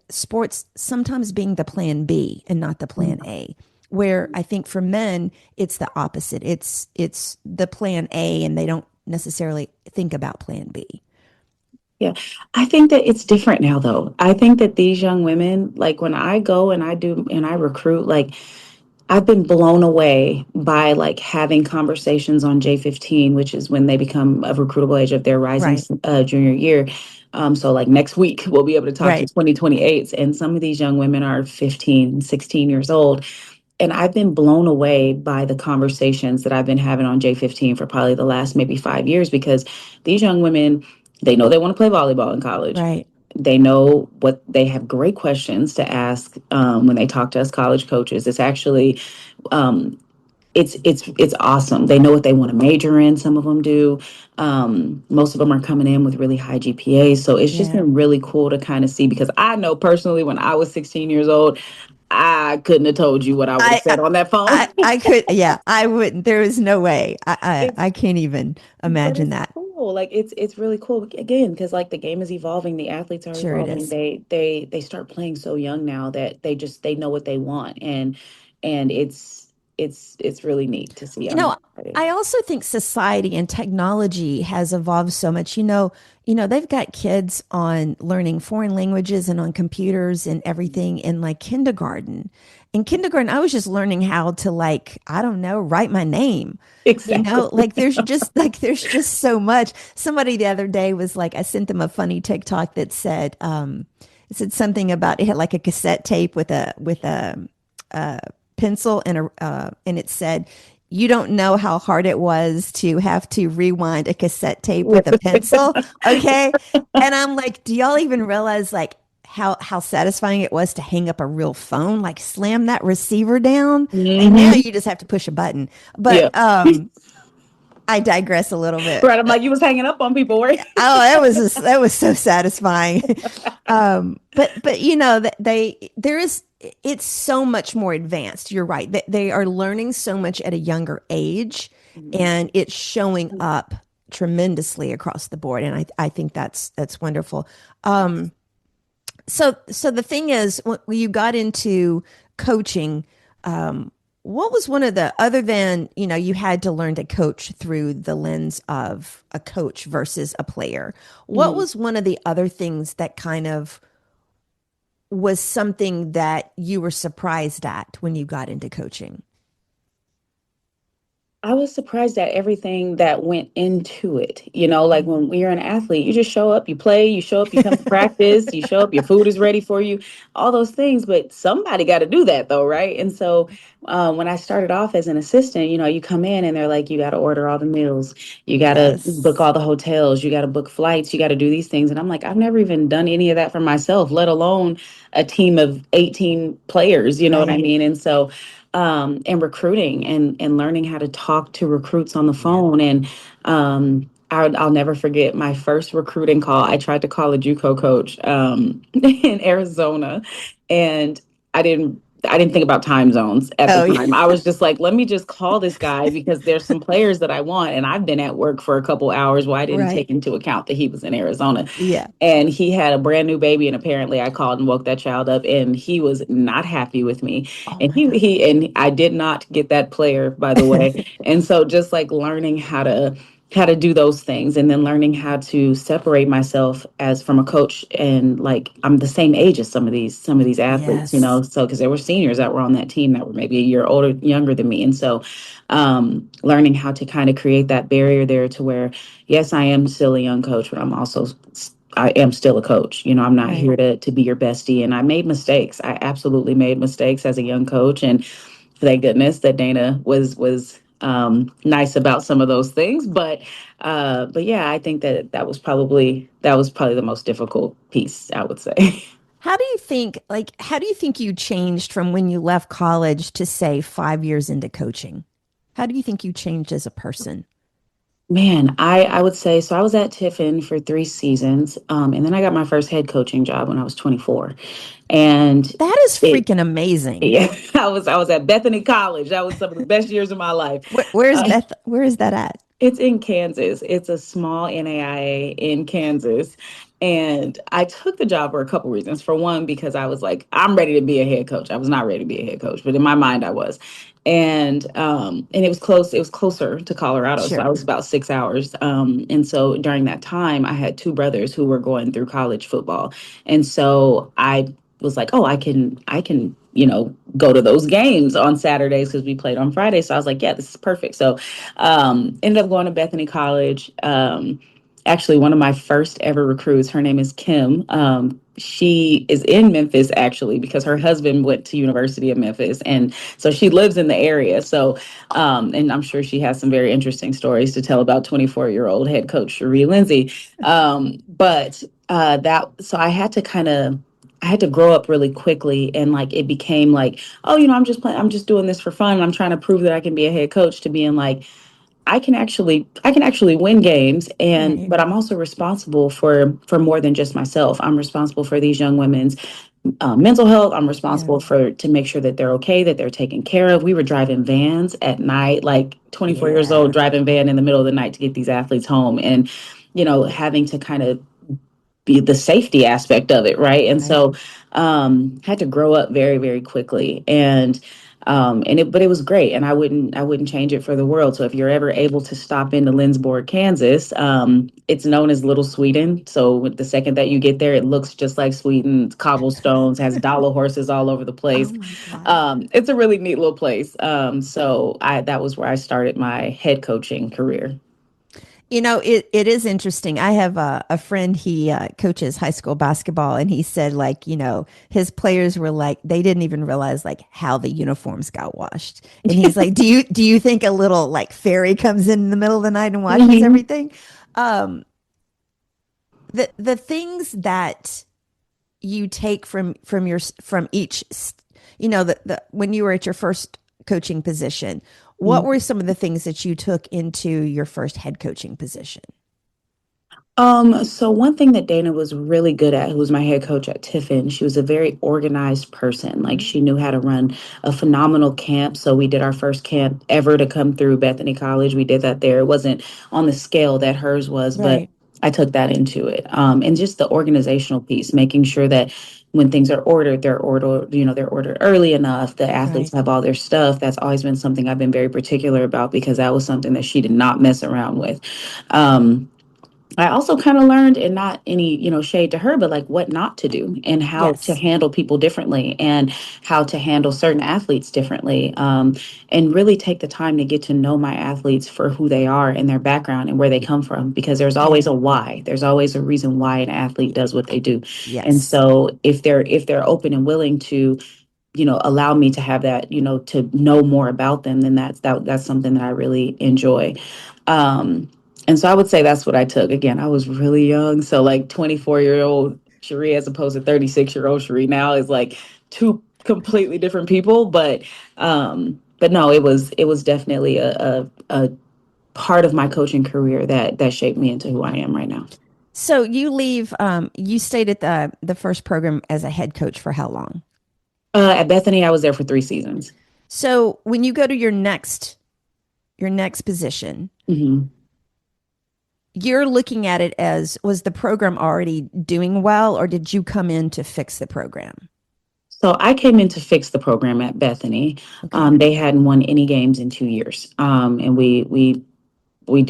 sports sometimes being the plan B and not the plan Mhm. A. Where I think for men it's the opposite. It's the plan A and they don't necessarily think about plan B. Yeah. I think that it's different now though. I think that these young women, like when I go and I recruit, like I've been blown away by like having conversations on J15, which is when they become of recruitable age of their rising Right. junior year. So like next week we'll be able to talk to Right. 2028s, and some of these young women are 15, 16 years old. And I've been blown away by the conversations that I've been having on J15 for probably the last maybe 5 years because these young women, they know they want to play volleyball in college. Right. They know what they have great questions to ask when they talk to us college coaches. It's actually um, it's awesome. They know what they want to major in. Some of them do. Most of them are coming in with really high GPAs. So it's just Yeah. been really cool to kind of see because I know personally when I was 16 years old, I couldn't have told you what I would have I said on that phone. I could, yeah, I wouldn't. There is no way. It's I can't even but imagine it's that. cool. Like it's really cool again because like the game is evolving, the athletes are Sure it evolving. is. They start playing so young now that they know what they want, and it's really neat to see. You I'm know, excited. I also think society and technology has evolved so much. They've got kids on learning foreign languages and on computers and everything in like kindergarten. in kindergarten, I was just learning how to like, I don't know, write my name. You know, Exactly. like there's just so much. Somebody the other day was like, I sent them a funny TikTok that said, it said something about it had like a cassette tape with a pencil and it said, you don't know how hard it was to have to rewind a cassette tape with a pencil. Okay. And I'm like, do y'all even realize like how satisfying it was to hang up a real phone, like slam that receiver down? And now Hmm. you just have to push a button. But Yeah. I digress a little bit. Right. I'm like, you was hanging up on people, right? Oh, that was so satisfying. But you know that there is it's so much more advanced. You're right. They are learning so much at a younger age, Mhm. and it's showing up tremendously across the board. And I think that's wonderful. Um, so the thing is, when you got into coaching, what was one of the other than you know you had to learn to coach through the lens of a coach versus a player? What Mhm. was one of the other things that kind of was something that you were surprised at when you got into coaching? I was surprised at everything that went into it. You know, like when you're an athlete, you just show up, you play, you show up, you come to practice, you show up, your food is ready for you, all those things. But somebody got to do that though, right? And so when I started off as an assistant, you know, you come in and they're like, you got to order all the meals, you got to book Yes. all the hotels, you got to book flights, you got to do these things. And I'm like, I've never even done any of that for myself, let alone a team of 18 players, you know what I Right. mean? And so, and recruiting and learning how to talk to recruits on the Yeah. phone. And I'll never forget my first recruiting call. I tried to call a JUCO coach in Arizona, and I didn't. I didn't think about time zones at the Oh, yeah. time. I was just like, let me just call this guy because there's some players that I want. And I've been at work for a couple hours. Well, I didn't Right. take into account that he was in Arizona Yeah. and he had a brand new baby. And apparently I called and woke that child up and he was not happy with me. Oh And my God. and I did not get that player, by the way. And so just like learning how to do those things and then learning how to separate myself as from a coach and like I'm the same age as some of these athletes, you know, Yes. so because there were seniors that were on that team that were maybe a year older younger than me. And so learning how to kind of create that barrier there to where yes, I am still a young coach, but I am still a coach. You know, I'm not Right. here to be your bestie. And I made mistakes. I absolutely made mistakes as a young coach. And thank goodness that Dana was nice about some of those things. But yeah, I think that that was probably the most difficult piece, I would say. How do you think you changed from when you left college to say 5 years into coaching? How do you think you changed as a person? Man, I would say so. I was at Tiffin for 3 seasons, and then I got my first head coaching job when I was 24, and That is it freaking amazing. yeah, I was at Bethany College. That was some of the best years of my life. Where's Uh, Beth? Where is that at? it's in Kansas. It's a small NAIA in Kansas. And I took the job for a couple reasons. For one, because I was like, I'm ready to be a head coach. I was not ready to be a head coach, but in my mind I was. And it was close, it was closer to Colorado. So I Sure. was about 6 hours. And so during that time I had two brothers who were going through college football. And so I was like, oh, I can, you know, go to those games on Saturdays because we played on Fridays. So I was like, yeah, this is perfect. So ended up going to Bethany College. Actually, one of my first ever recruits, her name is Kim. She is in Memphis actually because her husband went to University of Memphis, and so she lives in the area. So, and I'm sure she has some very interesting stories to tell about 24-year-old head coach Cheri Lindsay. But that so I had to kind of I had to grow up really quickly and like it became like, oh, you know, I'm just doing this for fun. I'm trying to prove that I can be a head coach to being like, I can actually win games and Right. but I'm also responsible for more than just myself. I'm responsible for these young women's mental health. I'm Yeah. responsible for to make sure that they're okay, that they're taken care of. We were driving vans at night, like 24 years old, Yeah. driving van in the middle of the night to get these athletes home and you know, having to kind of be the safety aspect of it, right? And Right. so had to grow up very, very quickly. And But it was great, and I wouldn't change it for the world. So if you're ever able to stop into Lindsborg, Kansas, it's known as Little Sweden. So with the second that you get there, it looks just like Sweden. It's cobblestones, has dollar horses all over the Oh place. my God. It's a really neat little place. So I that was where I started my head coaching career. It is interesting. I have a friend, he coaches high school basketball, and he said, like, his players were like, they didn't even realize like how the uniforms got washed. And he's like, do you think a little like fairy comes in the middle of the night and washes Mhm. everything? Um, the things that you take from each, the when you were at your first coaching position, what were some of the things that you took into your first head coaching position? So one thing that Dana was really good at, who was my head coach at Tiffin, she was a very organized person. Like she knew how to run a phenomenal camp. So we did our first camp ever to come through Bethany College. We did that there. It wasn't on the scale that hers was, but Right, I took that into it. And just the organizational piece, making sure that when things are ordered, they're ordered early enough. The athletes right. have all their stuff. That's always been something I've been very particular about because that was something that she did not mess around with. Um, I also kind of learned, and not any, shade to her, but like what not to do and how to Yes. handle people differently and how to handle certain athletes differently. And really take the time to get to know my athletes for who they are and their background and where they come from, because there's always Yeah. a why. There's always a reason why an athlete does what they do. And Yes. so if they're open and willing to allow me to have that, to know more about them, then that's something that I really enjoy. Um, and so I would say that's what I took. Again, I was really young, so like 24-year-old Cheri as opposed to 36-year-old Cheri now is like two completely different people. But no, it was definitely a part of my coaching career that shaped me into who I am right now. So you stayed at the first program as a head coach for how long? At Bethany, I was there for 3 seasons. So when you go to your next position, Mhm. you're looking at it as, was the program already doing well, or did you come in to fix the program? So I came in to fix the program at Bethany. Okay. They hadn't won any games in 2 years, and Right. we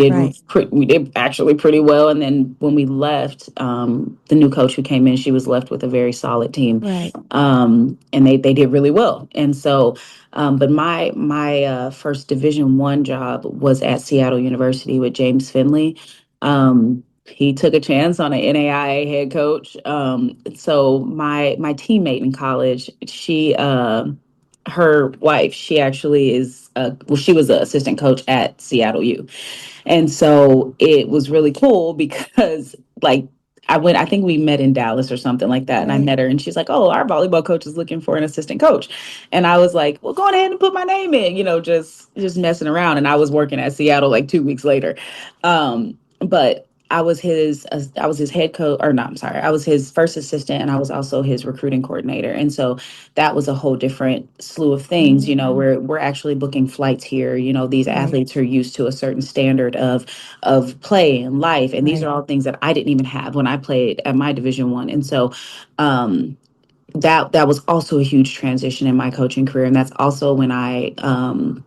did actually pretty well. And then when we left, the new coach who came in, she was left with a very solid team, Right. and they did really well. And so, but my first Division I job was at Seattle University with James Finley. He took a chance on an NAIA head coach. So my teammate in college, her wife, she actually is, well, she was an assistant coach at Seattle U. And so it was really cool because, like, I think we met in Dallas or something like that. And I Right. met her and she's like, "Oh, our volleyball coach is looking for an assistant coach." And I was like, "Well, go ahead and put my name in," just messing around. And I was working at Seattle like 2 weeks later. But I was his head coach, or not, I'm sorry. I was his first assistant, and I was also his recruiting coordinator. And so that was a whole different slew of things. We're actually booking flights here. These Right. athletes are used to a certain standard of play and life, and these are Right. all things that I didn't even have when I played at my Division I. And so um that was also a huge transition in my coaching career. And that's also when I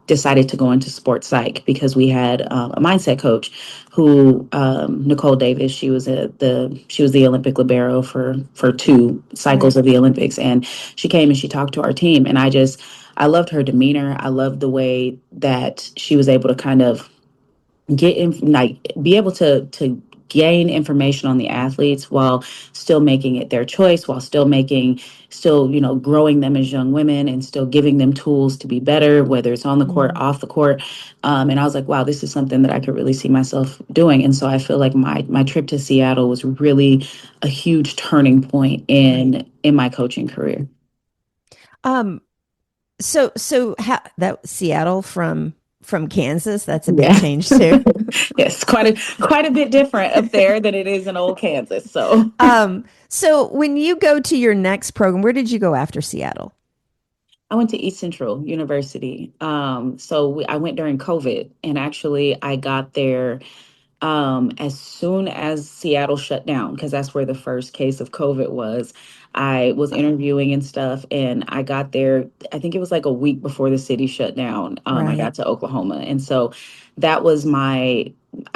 decided to go into sports psych, because we had a mindset coach who, Nicole Davis. She was the Olympic libero for two cycles Right. of the Olympics. And she came and she talked to our team, and I loved her demeanor. I loved the way that she was able to kind of get in, like, be able to gain information on the athletes while still making it their choice, while still growing them as young women, and still giving them tools to be better, whether it's on the court, Mm. off the court. And I was like, wow, this is something that I could really see myself doing. And so I feel like my trip to Seattle was really a huge turning point Right. in my coaching career. Um, so how that Seattle from Kansas, that's a big Yeah. change too. Yes, quite a bit different up there than it is in old Kansas. So So when you go to your next program, where did you go after Seattle? I went to East Central University. So I went during COVID, and actually I got there As soon as Seattle shut down, because that's where the first case of COVID was, I was interviewing and stuff, and I got there. I think it was like a week before the city shut down. I Right. got to Oklahoma, and so that was I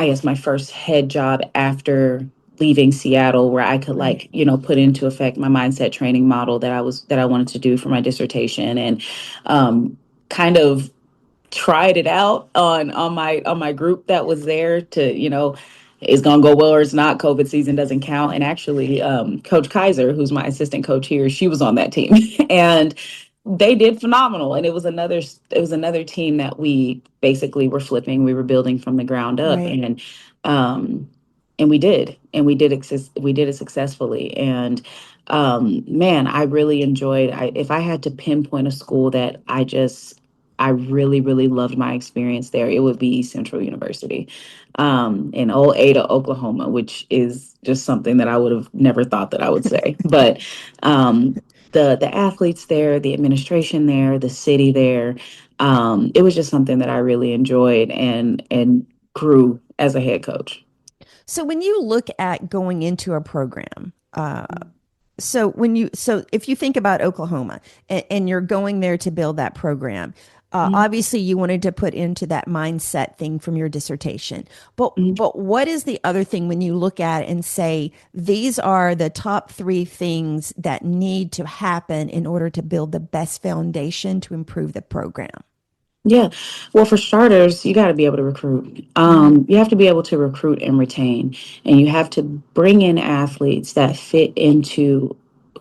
guess, my first head job after leaving Seattle, where I could Right. like put into effect my mindset training model that I wanted to do for my dissertation, and kind of tried it out on my group that was there to it's gonna go well or it's not. COVID season doesn't count. And actually, Coach Kaiser, who's my assistant coach here, she was on that team, and they did phenomenal. And it was another team that we basically were flipping. We were building from the ground up, Right. um, and we did it successfully. And man, I really enjoyed. If I had to pinpoint a school that I really, really loved my experience there, it would be East Central University, in old Ada, Oklahoma, which is just something that I would have never thought that I would say. But the athletes there, the administration there, the city there, it was just something that I really enjoyed and grew as a head coach. So when you look at going into a program, so if you think about Oklahoma and you're going there to build that program, Mhm. obviously you wanted to put into that mindset thing from your dissertation. But Mhm. but what is the other thing when you look at it and say these are the top three things that need to happen in order to build the best foundation to improve the program? Yeah. Well, for starters, you got to be able to recruit. Mm-hmm. You have to be able to recruit and retain, and you have to bring in athletes that fit into,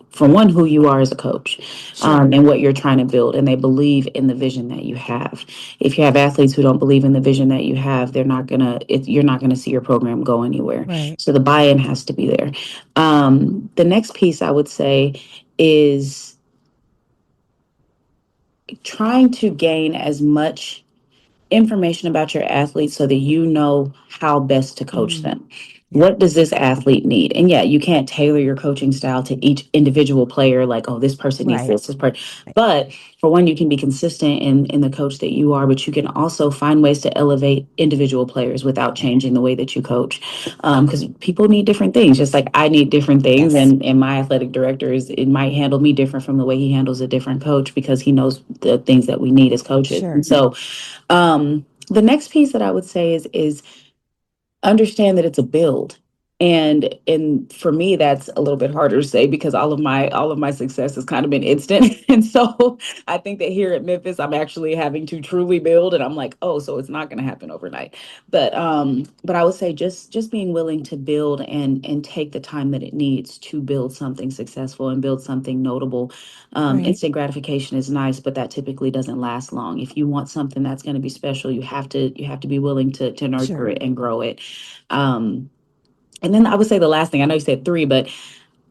for one, who you are as a coach, Sure. and what you're trying to build, and they believe in the vision that you have. If you have athletes who don't believe in the vision that you have, you're not gonna see your program go anywhere. Right. So the buy-in has to be there. The next piece I would say is trying to gain as much information about your athletes so that you know how best to coach Mm, them. yeah. What does this athlete need? And yeah, you can't tailor your coaching style to each individual player, like, oh, this person needs Right. this person. Right. But for one, you can be consistent in the coach that you are, but you can also find ways to elevate individual players without Right. changing the way that you coach. Because people need different things, just like I need different things. Yes. And my athletic director it might handle me different from the way he handles a different coach because he knows the things that we need as coaches. And Sure. so the next piece that I would say is understand that it's a build. And for me that's a little bit harder to say because all of my success has kind of been instant. And so I think that here at Memphis I'm actually having to truly build, and I'm like, oh, so it's not going to happen overnight. But I would say just being willing to build and take the time that it needs to build something successful and build something notable. Right. Instant gratification is nice, but that typically doesn't last long. If you want something that's going to be special, you have to be willing to nurture Sure. it and grow it. um, and then I would say the last thing, I know you said three, but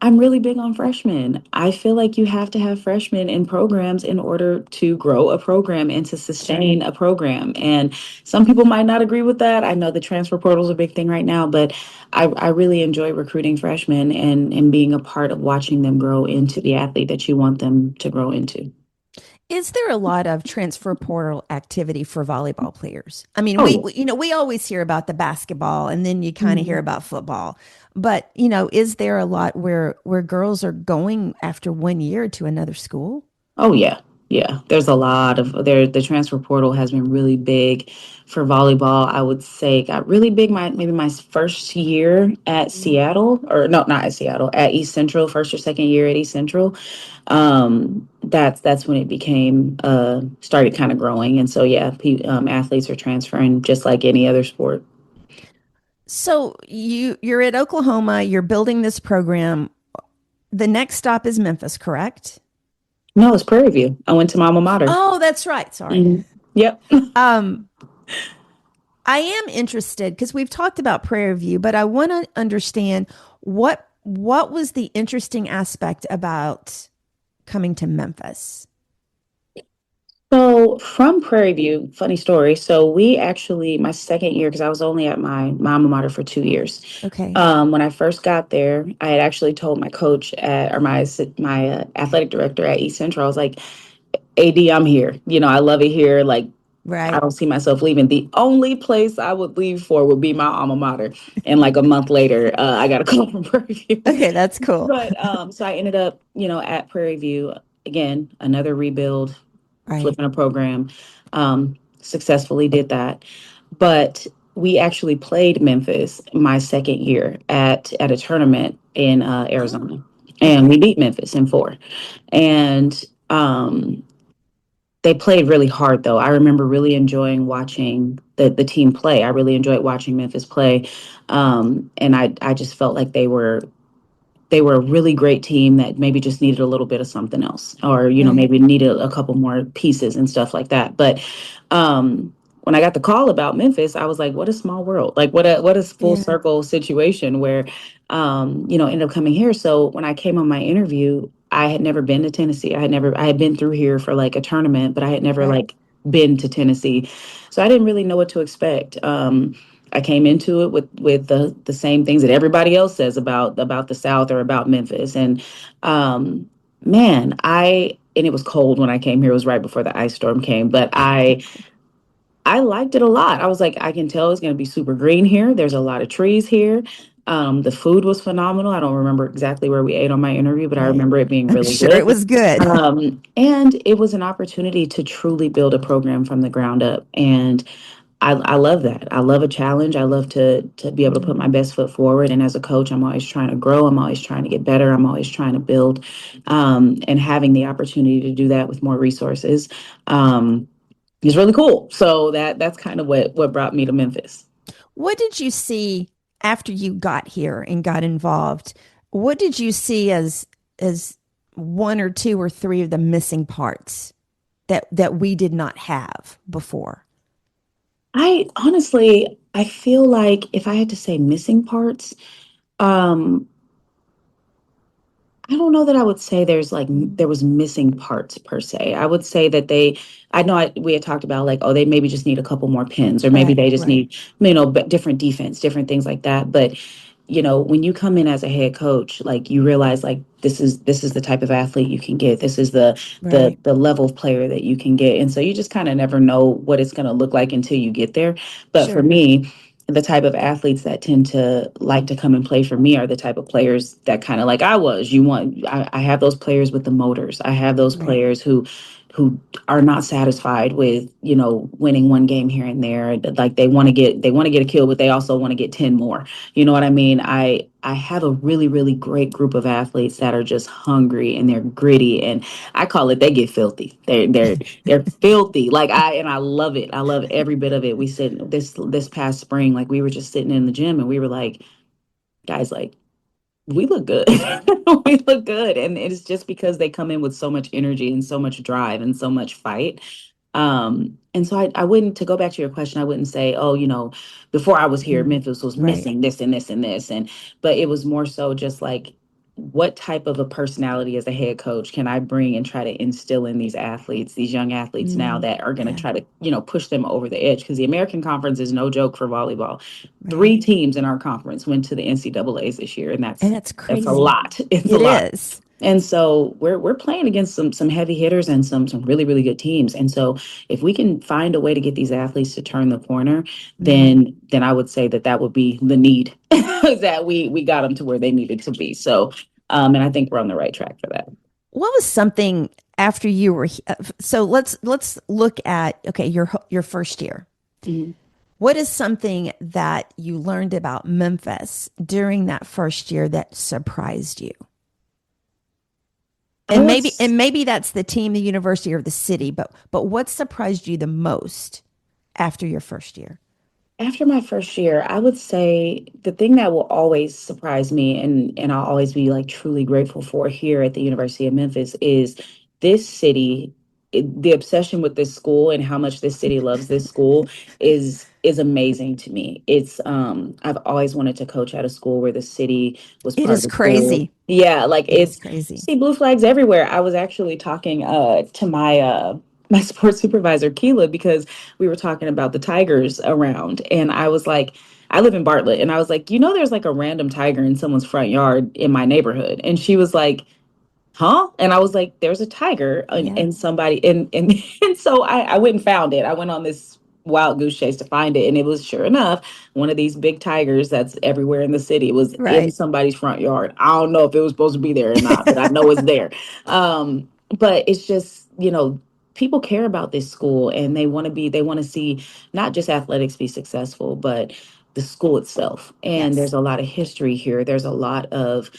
I'm really big on freshmen. I feel like you have to have freshmen in programs in order to grow a program and to Sure. sustain a program. And some people might not agree with that. I know the transfer portal is a big thing right now, but I really enjoy recruiting freshmen and being a part of watching them grow into the athlete that you want them to grow into. Is there a lot of transfer portal activity for volleyball players? I mean, Oh, yeah. we always hear about the basketball and then you kind of hear Mhm. about football. But, is there a lot where girls are going after 1 year to another school? Oh yeah. Yeah. There's a lot of the transfer portal has been really big for volleyball. I would say it got really big maybe my first year at Seattle, or no, not at Seattle, at East Central, first or second year at East Central. That's when it became started kind of growing. And so yeah, athletes are transferring just like any other sport. So you're at Oklahoma, you're building this program. The next stop is Memphis, correct? No, it's Prairie View. I went to my alma mater. Oh, that's right. Sorry. Mhm. Yep. Um, I am interested because we've talked about Prairie View, but I want to understand what was the interesting aspect about coming to Memphis? So from Prairie View, funny story. So we actually, my second year, because I was only at my alma mater for 2 years. Okay. When I first got there, I had actually told my coach or my athletic director at East Central, I was like, AD, I'm here. I love it here. Like, I Right. don't see myself leaving. The only place I would leave for would be my alma mater. And like a month later, I got a call from Prairie View. Okay, that's cool. But so I ended up, at Prairie View again, another rebuild, Right. flipping a program. Successfully did that. But we actually played Memphis my second year at a tournament in Oh, Arizona, and we okay. beat Memphis in four. And they played really hard, though. I remember really enjoying watching the team play. I really enjoyed watching Memphis play, and I just felt like they were a really great team that maybe just needed a little bit of something else, or Right. maybe needed a couple more pieces and stuff like that. But when I got the call about Memphis, I was like, what a small world. Like what a full Yeah. circle situation where ended up coming here. So when I came on my interview, I had never been to Tennessee. I had been through here for like a tournament, but I had never Right. like been to Tennessee. So I didn't really know what to expect. I came into it with the same things that everybody else says about the South or about Memphis. And man, and it was cold when I came here. It was right before the ice storm came, but I liked it a lot. I was like, I can tell it's going to be super green here. There's a lot of trees here. The food was phenomenal. I don't remember exactly where we ate on my interview, but I Right. remember it being I'm really sure it good. was good. And it was an opportunity to truly build a program from the ground up. And I love that. I love a challenge. I love to be able to put my best foot forward. And as a coach, I'm always trying to grow. I'm always trying to get better. I'm always trying to build. And having the opportunity to do that with more resources is really cool. So that's kind of what brought me to Memphis. What did you see after you got here and got involved? What did you see as one or two or three of the missing parts that we did not have before? I feel like if I had to say missing parts, um, I don't know that I would say there was missing parts per se. I would say that I know we had talked about like, oh, they maybe just need a couple more pins, or maybe Right, they just right, need, different defense, different things like that. But, when you come in as a head coach, like you realize like this is the type of athlete you can get. This is the right. the level of player that you can get. And so you just kind of never know what it's going to look like until you get there. But for Sure. me, the type of athletes that tend to like to come and play for me are the type of players that kind of like I was. I have those players with the motors. I have those Right. players who are not satisfied with, winning one game here and there. Like they want to get a kill, but they also want to get 10 more. You know what I mean? I have a really, really great group of athletes that are just hungry and they're gritty, and I call it they get filthy. They're filthy. I love it. I love every bit of it. We said this past spring, like we were just sitting in the gym and we were like, guys, like we look good. We look good. And it's just because they come in with so much energy and so much drive and so much fight. And so I wouldn't, to go back to your question, I wouldn't say, oh, before I was here, Mhm. Memphis was Right. missing this and this and this. But it was more so just like, what type of a personality as a head coach can I bring and try to instill in these athletes, these young athletes now Mm, that are going to yeah. try to, push them over the edge? Because the American Conference is no joke for volleyball. Right. Three teams in our conference went to the NCAA's this year, and And that's it's that's a crazy. lot. It's a It lot. is. And so we're playing against some heavy hitters and some really really good teams. And so if we can find a way to get these athletes to turn the corner, Mhm. then I would say that would be the need that we got them to where they needed to be. So and I think we're on the right track for that. What was something after you were so let's look at okay, your first year. Mhm. What is something that you learned about Memphis during that first year that surprised you? I was And maybe that's the team, the university, or the city, but what surprised you the most after your first year? After my first year, I would say the thing that will always surprise me and I'll always be like truly grateful for here at the University of Memphis is this city, the obsession with this school and how much this city loves this school is amazing to me. It's I've always wanted to coach at a school where the city was It part of is the school. crazy. Yeah, like It is it's crazy. see blue flags everywhere. I was actually talking to my sports supervisor Keela because we were talking about the tigers around. And I was like, I live in Bartlett. And I was like, there's like a random tiger in someone's front yard in my neighborhood. And she was like, huh? And I was like, there's a tiger Yeah. and somebody and and so I went and found it. I went on this wild goose chase to find it, and it was sure enough one of these big tigers that's everywhere in the city. It was in Right. somebody's front yard. I don't know if it was supposed to be there or not, but I know it's there. But it's just, people care about this school, and they want to see not just athletics be successful, but the school itself. And Yes. there's a lot of history here. There's a lot of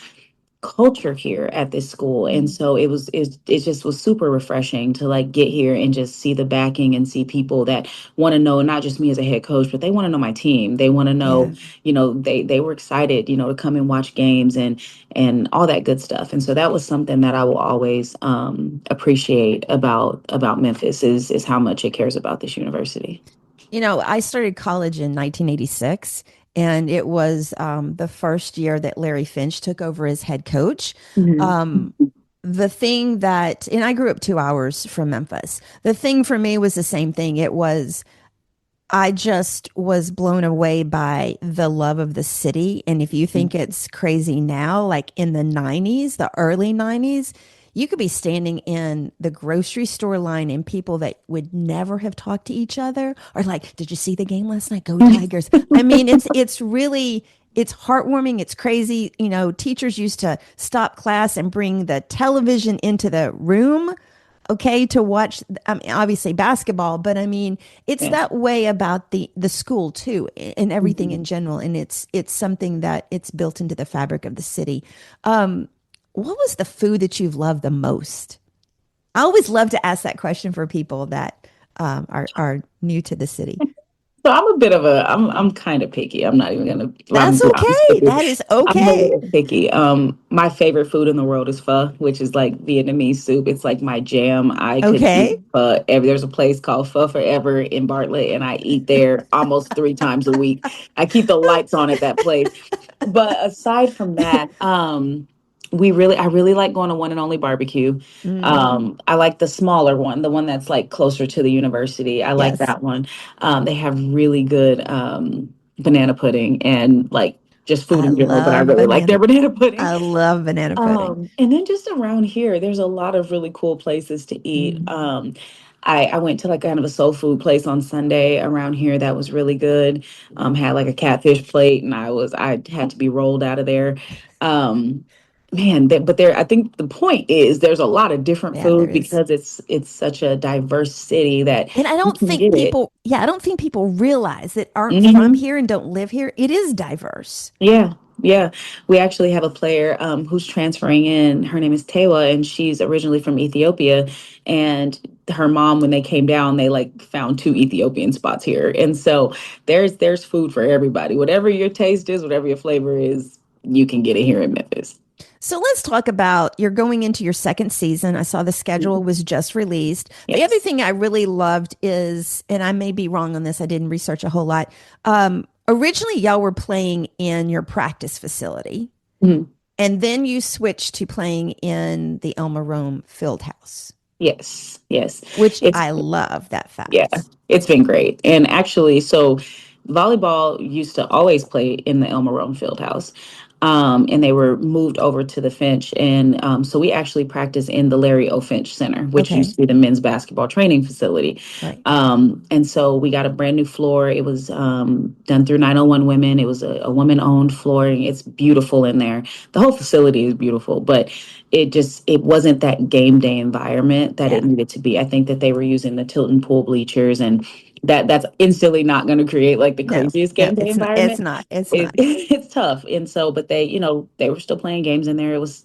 culture here at this school, and Mm. so it just was super refreshing to like get here and just see the backing and see people that want to know not just me as a head coach, but they want to know my team. They want to know, Yeah. they were excited, to come and watch games and all that good stuff. And so that was something that I will always appreciate about Memphis is how much it cares about this university. I started college in 1986, and it was the first year that Larry Finch took over as head coach. Mhm. Um, the thing that, and I grew up 2 hours from Memphis. The thing for me was the same thing. I just was blown away by the love of the city. And if you think it's crazy now, like in the 90s, the early 90s, you could be standing in the grocery store line and people that would never have talked to each other are like, "Did you see the game last night? Go Tigers." I mean, it's really it's heartwarming, it's crazy. Teachers used to stop class and bring the television into the room, okay, to watch. I mean, obviously basketball, but I mean, it's Yeah. that way about the school too, and everything in Mhm. general. And it's something that it's built into the fabric of the city. Um, what was the food that you've loved the most? I always love to ask that question for people that are new to the city. So I'm kind of picky. I'm not even gonna, I'm That's be honest with okay. you. That is I'm a okay. little picky. My favorite food in the world is pho, which is like Vietnamese soup. It's like my jam. I could eat Okay. pho. There's a place called Pho Forever in Bartlett, and I eat there almost 3 times a week. I keep the lights on at that place. But aside from that, I really like going to One and Only Barbecue. Mm, I like the smaller one, the one that's like closer to the university. I like yes, that one. They have really good banana pudding and like just food I in general, but I love really like their banana. banana pudding. I love banana pudding. And then just around here, there's a lot of really cool places to eat. Mm. I went to like kind of a soul food place on Sunday around here that was really good. Had like a catfish plate, and I had to be rolled out of there. Um, Man, but there, I think the point is there's a lot of different Yeah, there food is. because it's such a diverse city that And I you don't can think get it. people, yeah, I don't think people realize that aren't from Hmm. here and don't live here. It is diverse. Yeah, yeah. We actually have a player who's transferring in. Her name is Tewa, and she's originally from Ethiopia. And her mom, when they came down, they like found 2 Ethiopian spots here. And so there's food for everybody. Whatever your taste is, whatever your flavor is, you can get it here in Memphis. So let's talk about you're going into your second season. I saw the schedule was just released. The other Yes. thing I really loved is, and I may be wrong on this, I didn't research a whole lot. Originally, y'all were playing in your practice facility, Mhm. and then you switched to playing in the Elma Rome Field House, Yes. Yes. which It's I love that Yeah, fact. it's been great. And actually, so volleyball used to always play in the Elmer Rome Fieldhouse. And they were moved over to the Finch. And so we actually practice in the Larry O. Finch Center, which used Okay, to be the men's basketball training facility. right. And so we got a brand new floor. It was done through 901 Women. It was a woman owned floor. And it's beautiful in there. The whole facility is beautiful, but it wasn't that game day environment that Yeah. it needed to be. I think that they were using the Tilton pool bleachers, and that's instantly not going to create like the No, craziest no, game day it's not. It's environment. not. It's It, not. it's tough, and so but they were still playing games in there. It was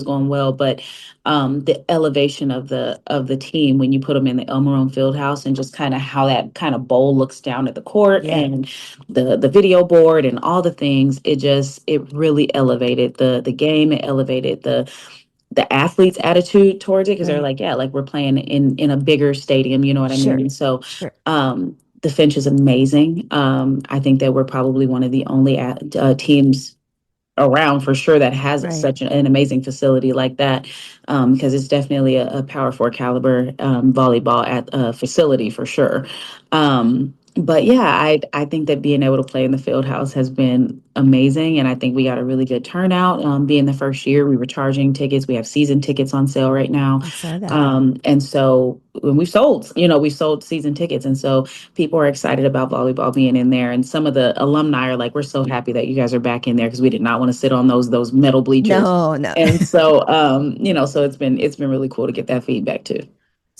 going well, but the elevation of the team when you put them in the El Marone Field House, and just kind of how that kind of bowl looks down at the court, Yeah, and the video board and all the things, it really elevated the game. It elevated the athletes' attitude towards it, because they're right. like, yeah, like we're playing in a bigger stadium, you know what I mean? Sure, And so sure. the Finch is amazing. I think that we're probably one of the only teams around for sure that has Right. such an amazing facility like that, because it's definitely a power four caliber volleyball at facility for sure. But yeah, I think that being able to play in the field house has been amazing, and I think we got a really good turnout. Being the first year, we were charging tickets. We have season tickets on sale right now, I saw that. and so when we sold season tickets, and so people are excited about volleyball being in there. And some of the alumni are like, "We're so happy that you guys are back in there because we did not want to sit on those metal bleachers." No, no. And so, so it's been really cool to get that feedback too.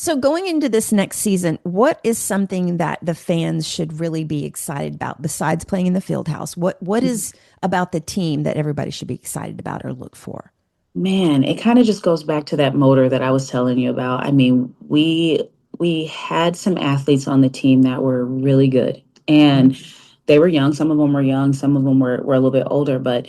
So going into this next season, what is something that the fans should really be excited about besides playing in the field house? What is about the team that everybody should be excited about or look for? Man, it kind of just goes back to that motor that I was telling you about. I mean, we had some athletes on the team that were really good, Mhm. and they were young. Some of them were young, some of them were a little bit older, but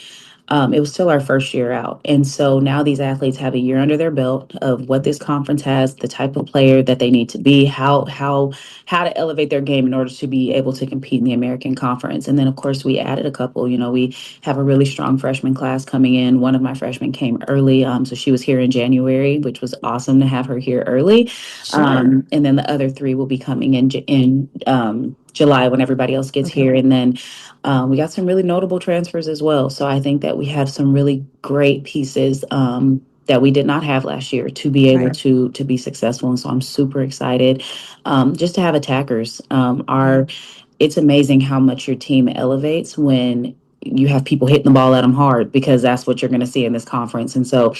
it was still our first year out. And so now these athletes have a year under their belt of what this conference has, the type of player that they need to be, how to elevate their game in order to be able to compete in the American Conference. And then of course we added a couple. We have a really strong freshman class coming in. One of my freshmen came early, so she was here in January, which was awesome to have her here early. Sure. And then the other three will be coming in July when everybody else gets Okay. here. And then we got some really notable transfers as well. So I think that we have some really great pieces that we did not have last year to be able Right. to be successful. And so I'm super excited just to have attackers. Yeah. It's amazing how much your team elevates when you have people hitting the ball at them hard, because that's what you're going to see in this conference. And so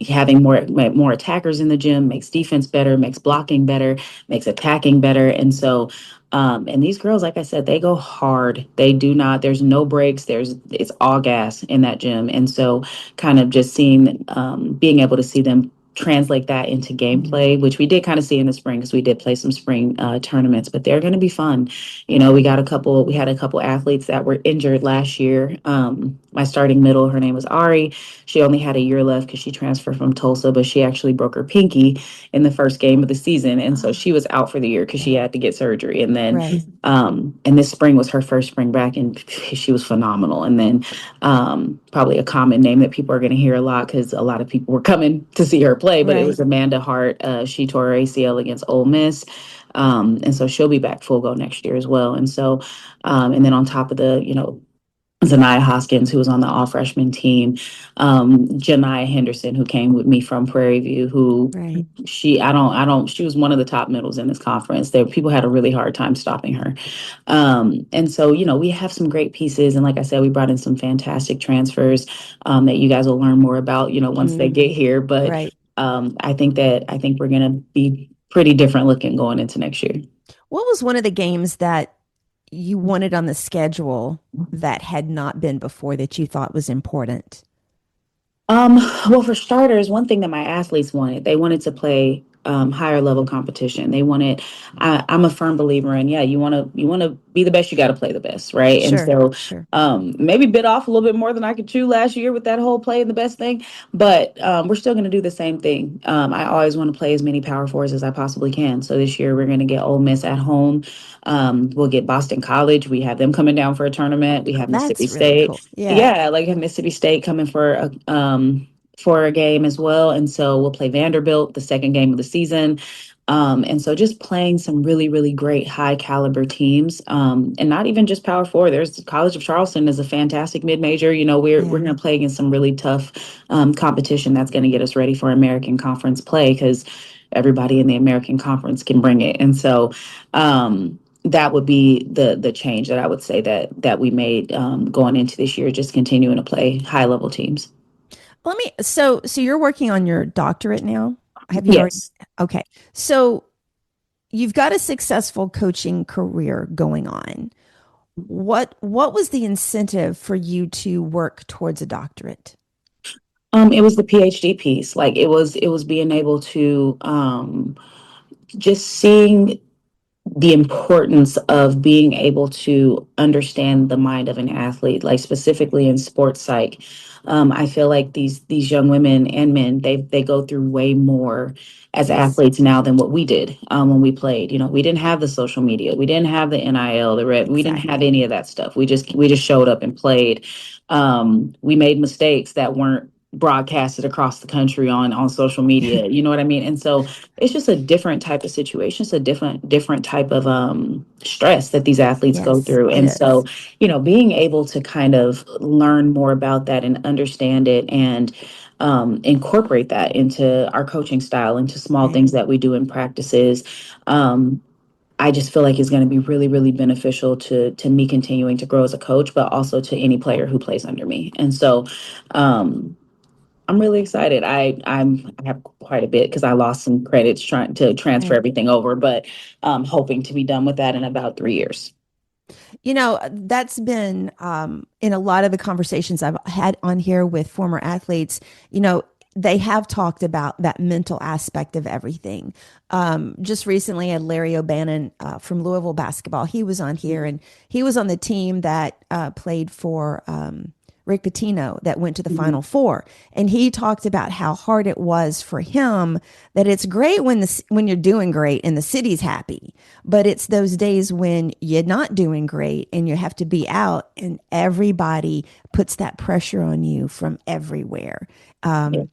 having more attackers in the gym makes defense better, makes blocking better, makes attacking better. And so and these girls, like I said, they go hard. They do not, there's no breaks. It's all gas in that gym. And so kind of just being able to see them translate that into gameplay, which we did kind of see in the spring because we did play some spring tournaments, but they're going to be fun. We had a couple athletes that were injured last year. My starting middle, her name was Ari. She only had a year left because she transferred from Tulsa, but she actually broke her pinky in the first game of the season. And so Ah, she was out for the year because she had to get surgery. And then, right. and this spring was her first spring back, and she was phenomenal. And then, probably a common name that people are going to hear a lot because a lot of people were coming to see her play, but it Right. was Amanda Hart. She tore her ACL against Ole Miss. And so she'll be back full go next year as well. And so, and then on top of Zaniyah Hoskins, who was on the all freshman team, Janiyah Henderson, who came with me from Prairie View, who Right. she was one of the top middles in this conference. There, people had a really hard time stopping her. And so, we have some great pieces. And like I said, we brought in some fantastic transfers that you guys will learn more about, once they Mm, get here. But right. I think we're going to be pretty different looking going into next year. What was one of the games that you wanted on the schedule that had not been before that you thought was important? Um, well, for starters, one thing that my athletes wanted, they wanted to play higher level competition. I'm a firm believer in, yeah, you want to be the best, you got to play the best, right? And Sure. so, Sure. maybe bit off a little bit more than I could chew last year with that whole playing the best thing, but we're still going to do the same thing. I always want to play as many power fours as I possibly can. So this year we're going to get Ole Miss at home. We'll get Boston College. We have them coming down for a tournament. We have Mississippi That's really State. cool. Yeah. Yeah, like have Mississippi State coming for a game as well. And so we'll play Vanderbilt the second game of the season. And so just playing some really, really great high caliber teams. And not even just Power Four. There's College of Charleston is a fantastic mid major. We're Yeah. going to play against some really tough competition that's going to get us ready for American Conference play, because everybody in the American Conference can bring it. And so that would be the change that I would say that we made going into this year, just continuing to play high level teams. So you're working on your doctorate now? Have you already? Yes. Okay. So you've got a successful coaching career going on. What was the incentive for you to work towards a doctorate? It was the PhD piece. Like it was being able to just seeing the importance of being able to understand the mind of an athlete, like specifically in sports psych. I feel like these young women and men, they go through way more as Yes, athletes now than what we did when we played. We didn't have the social media, we didn't have the NIL, the red, we didn't have exactly. any of that stuff. We just showed up and played. We made mistakes that weren't broadcasted across the country on social media. You know what I mean? And so it's just a different type of situation. It's a different type of stress that these athletes go Yes, through. it And so, is. being able to kind of learn more about that and understand it and incorporate that into our coaching style, into small Right. things that we do in practices. I just feel like is going to be really, really beneficial to me continuing to grow as a coach, but also to any player who plays under me. And so, um, I'm really excited. I have quite a bit because I lost some credits trying to transfer Right. everything over, but I'm hoping to be done with that in about 3 years. That's been in a lot of the conversations I've had on here with former athletes, they have talked about that mental aspect of everything. Just recently, I had Larry O'Bannon from Louisville basketball. He was on here and he was on the team that played for Rick Pitino that went to the Final Mhm. Four, and he talked about how hard it was for him. That it's great when you're doing great and the city's happy, but it's those days when you're not doing great and you have to be out, and everybody puts that pressure on you from everywhere. Yeah,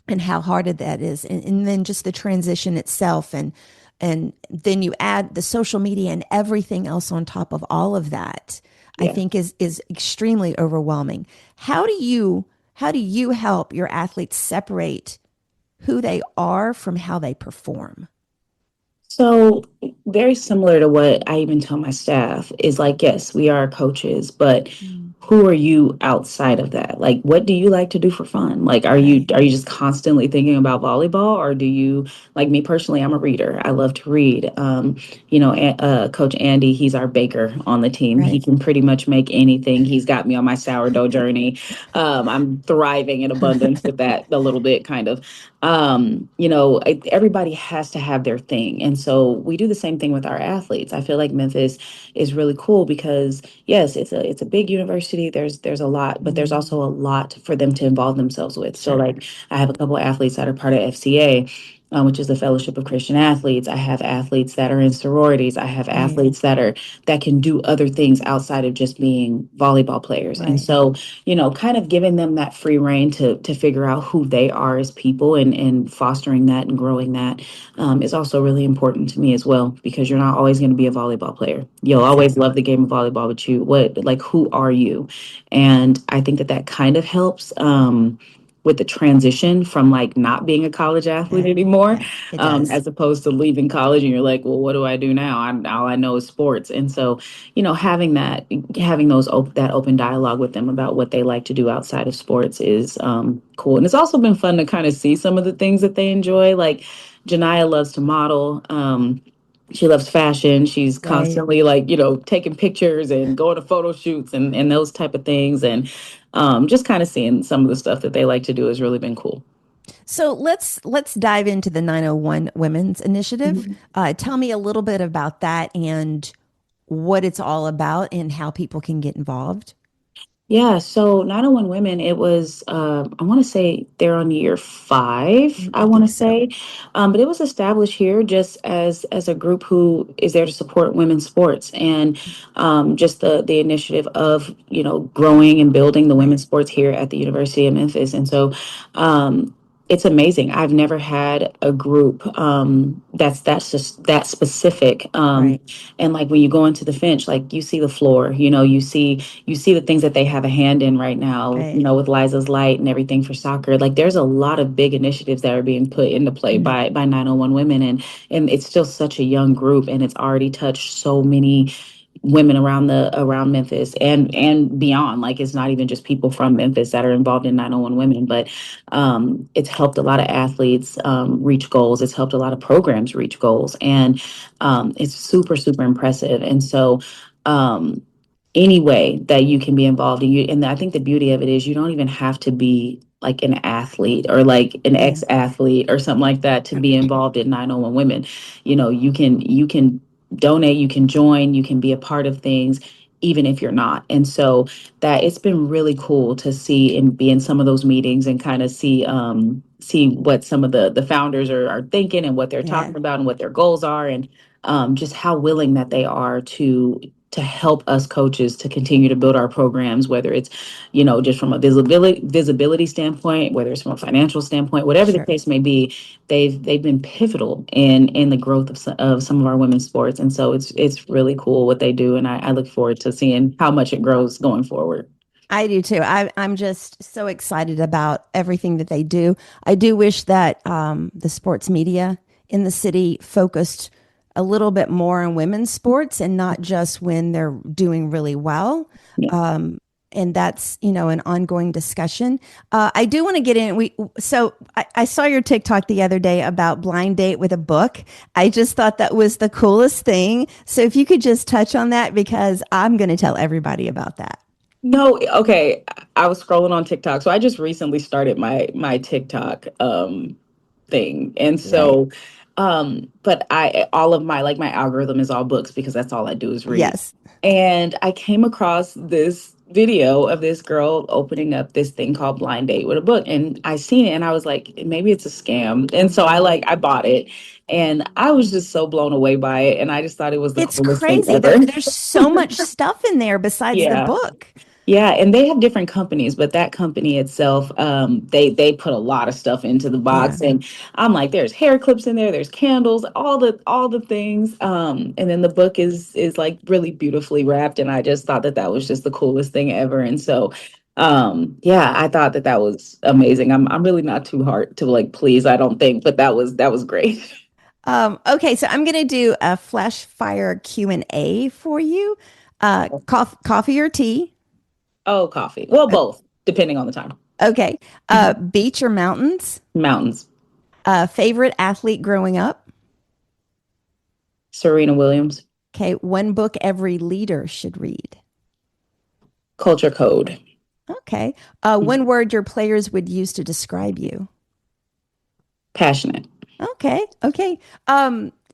And how hard that is, and then just the transition itself, and then you add the social media and everything else on top of all of that. I yeah. think is extremely overwhelming. How do you help your athletes separate who they are from how they perform? So very similar to what I even tell my staff is like, yes, we are coaches, but Mm, who are you outside of that? Like, what do you like to do for fun? Like, are you right, are you just constantly thinking about volleyball, or do you like me personally? I'm a reader. I love to read. Coach Andy, he's our baker on the team. He right. can pretty much make anything. He's got me on my sourdough journey. I'm thriving in abundance with that a little bit, kind of. Everybody has to have their thing. And so we do the same thing with our athletes. I feel like Memphis is really cool because yes, it's a big university. There's a lot, but there's Mm, also a lot for them to involve themselves with. So sure, like I have a couple of athletes that are part of FCA. Which is the Fellowship of Christian Athletes. I have athletes that are in sororities. I have right, athletes that can do other things outside of just being volleyball players. And right. so kind of giving them that free reign to figure out who they are as people and fostering that and growing that is also really important to me as well, because you're not always going to be a volleyball player. You'll always Exactly. love the game of volleyball, but who are you? And I think that kind of helps. With the transition from like not being a college athlete Yeah, anymore, yeah, it does. as opposed to leaving college and you're like, well, what do I do now? All I know is sports. And so, having that open dialogue with them about what they like to do outside of sports is cool. And it's also been fun to kind of see some of the things that they enjoy. Like Janiyah loves to model. She loves fashion. She's Right. constantly like, taking pictures and going to photo shoots and those type of things. And just kind of seeing some of the stuff that they like to do has really been cool. So let's dive into the 901 Women's Initiative. Mhm. Tell me a little bit about that and what it's all about and how people can get involved. Yeah, so 901 Women, it was, I want to say they're on year 5, I I want to think so. say. But it was established here just as a group who is there to support women's sports and just the initiative of, growing and building the Right, women's sports here at the University of Memphis. And so it's amazing. I've never had a group that's just that specific. right, And like when you go into the Finch, like you see the floor, you see the things that they have a hand in right now, right. with Liza's Light and everything for soccer. Like there's a lot of big initiatives that are being put into play Mm, by 901 Women, and it's still such a young group, and it's already touched so many women around Memphis and beyond. Like it's not even just people from Memphis that are involved in 901 Women, but it's helped a lot of athletes reach goals. It's helped a lot of programs reach goals, and it's super super impressive. And so any way that you can be involved in you, and I think the beauty of it is you don't even have to be like an athlete or like an yeah, ex-athlete or something like that to be involved in 901 Women. You can donate, you can join, you can be a part of things even if you're not. And so that it's been really cool to see and be in some of those meetings and kind of see what some of the founders are thinking and what they're yeah. talking about and what their goals are, and just how willing that they are to to help us coaches to continue to build our programs, whether it's, just from a visibility standpoint, whether it's from a financial standpoint, whatever the Sure. case may be. They've been pivotal in the growth of some of our women's sports, and so it's really cool what they do, and I look forward to seeing how much it grows going forward. I do too. I'm just so excited about everything that they do. I do wish that the sports media in the city focused a little bit more on women's sports and not just when they're doing really well. Yeah. And that's an ongoing discussion. I do want to get in. I saw your TikTok the other day about blind date with a book. I just thought that was the coolest thing. So if you could just touch on that, because I'm going to tell everybody about that. No, okay. I was scrolling on TikTok. So I just recently started my TikTok thing. And Right. so but I all of my, like, my algorithm is all books because that's all I do is read. Yes. And I came across this video of this girl opening up this thing called Blind Date with a book, and I seen it and I was like, maybe it's a scam. And so I bought it, and I was just so blown away by it, and I just thought it was the It's coolest thing crazy. ever. There's so much stuff in there besides the Yeah. book. Yeah, and they have different companies, but that company itself, they put a lot of stuff into the Yeah. box, and I'm like, there's hair clips in there, there's candles, all the things, and then the book is like really beautifully wrapped, and I just thought that that was just the coolest thing ever, and so, yeah, I thought that that was amazing. I'm really not too hard to like please, I don't think, but that was great. Okay, so I'm going to do a flash fire Q&A for you. Coffee or tea? Oh, coffee. Well, both, depending on the time. Okay. Mhm. Beach or mountains? Mountains. Favorite athlete growing up? Serena Williams. Okay. One book every leader should read. Culture Code. Okay. One word your players would use to describe you. Passionate. Okay. Okay.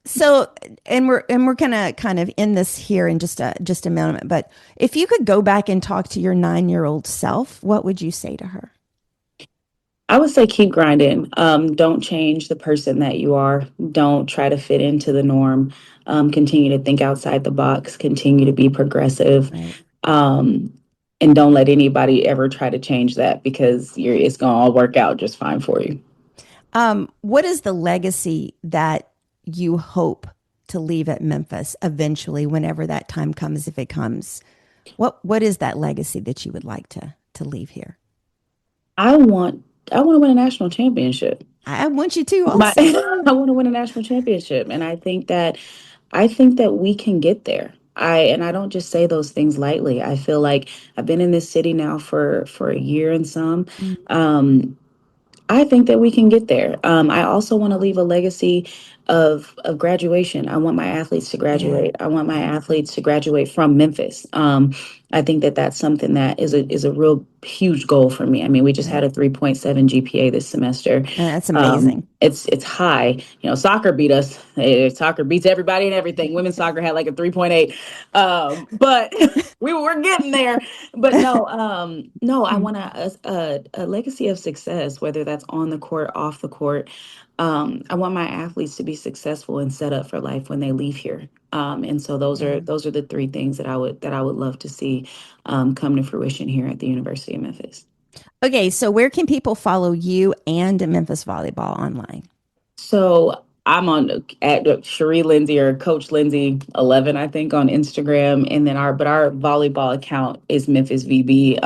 So and we're gonna kind of end this here in just a moment. But if you could go back and talk to your 9-year-old self, what would you say to her? I would say keep grinding. Don't change the person that you are. Don't try to fit into the norm. Continue to think outside the box. Continue to be progressive. Right. Um, and don't let anybody ever try to change that because it's going to all work out just fine for you. What is the legacy that you hope to leave at Memphis eventually, whenever that time comes, if it comes? What is that legacy that you would like to leave here? I want I want to win a national championship. I want you to My also. I want to win a national championship, and I think that we can get there. I don't just say those things lightly. I feel like I've been in this city now for a year and some. Mm, Um, I think that we can get there. I also want to leave a legacy of graduation. I want my athletes to yeah. graduate. I want my Yeah. athletes to graduate from Memphis. I think that that's something that is a real huge goal for me. I mean, we just had Right. a 3.7 GPA this semester. That's amazing. It's high. Soccer beat us. Soccer beats everybody and everything. Women's soccer had like a 3.8, but we were getting there. But no, I want a legacy of success, whether that's on the court, off the court. I want my athletes to be successful and set up for life when they leave here. And so those are Yeah. those are the three things that I would love to see come to fruition here at the University of Memphis. Okay, so where can people follow you and Memphis Volleyball online? So I'm on at Cheri Lindsay or Coach Lindsay 11, I think, on Instagram, and then our volleyball account is Memphis VB.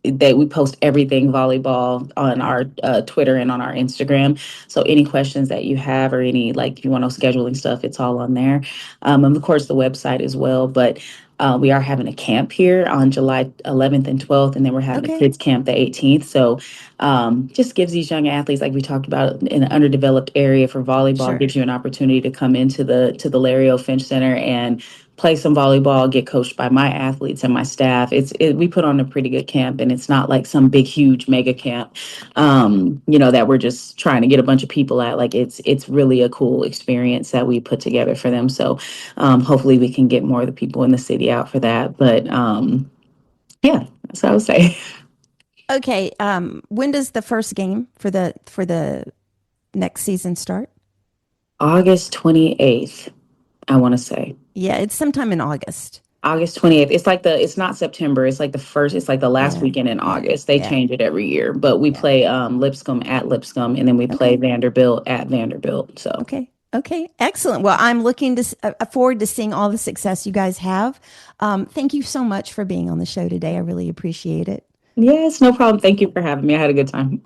That we post everything volleyball on our Twitter and on our Instagram. So any questions that you have or any, like, if you want to scheduling stuff, it's all on there. And of course the website as well. But we are having a camp here on July 11th and 12th, and then we're having a Okay, kids camp the 18th. So just gives these young athletes, like we talked about, in an underdeveloped area for volleyball, sure. gives you an opportunity to come into the Larry O. Finch Center and play some volleyball, get coached by my athletes and my staff. We put on a pretty good camp, and it's not like some big, huge mega camp, that we're just trying to get a bunch of people at. Like it's really a cool experience that we put together for them. So hopefully we can get more of the people in the city out for that. But yeah, that's what I would say. Okay, when does the first game for the next season start? August 28th, I want to say. Yeah, it's sometime in August. August 28th. It's not September. It's like the first, it's like the last Yeah, weekend in yeah, August. They yeah, change it every year. But we yeah. play Lipscomb at Lipscomb, and then we play Okay. Vanderbilt at Vanderbilt. So Okay. Okay. Excellent. Well, I'm looking to forward to seeing all the success you guys have. Thank you so much for being on the show today. I really appreciate it. yes, no problem. Thank you for having me. I had a good time.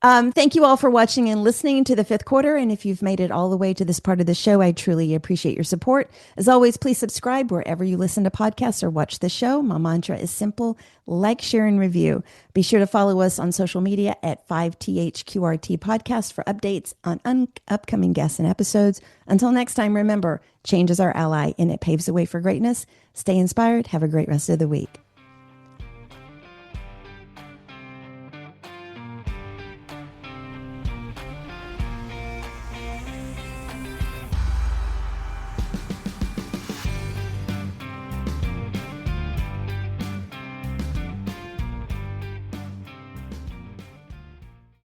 Thank you all for watching and listening to the fifth quarter. And if you've made it all the way to this part of the show, I truly appreciate your support. As always, please subscribe wherever you listen to podcasts or watch the show. My mantra is simple: like, share, and review. Be sure to follow us on social media at 5THQRT Podcast for updates on upcoming guests and episodes. Until next time, remember, change is our ally and it paves the way for greatness. Stay inspired. Have a great rest of the week.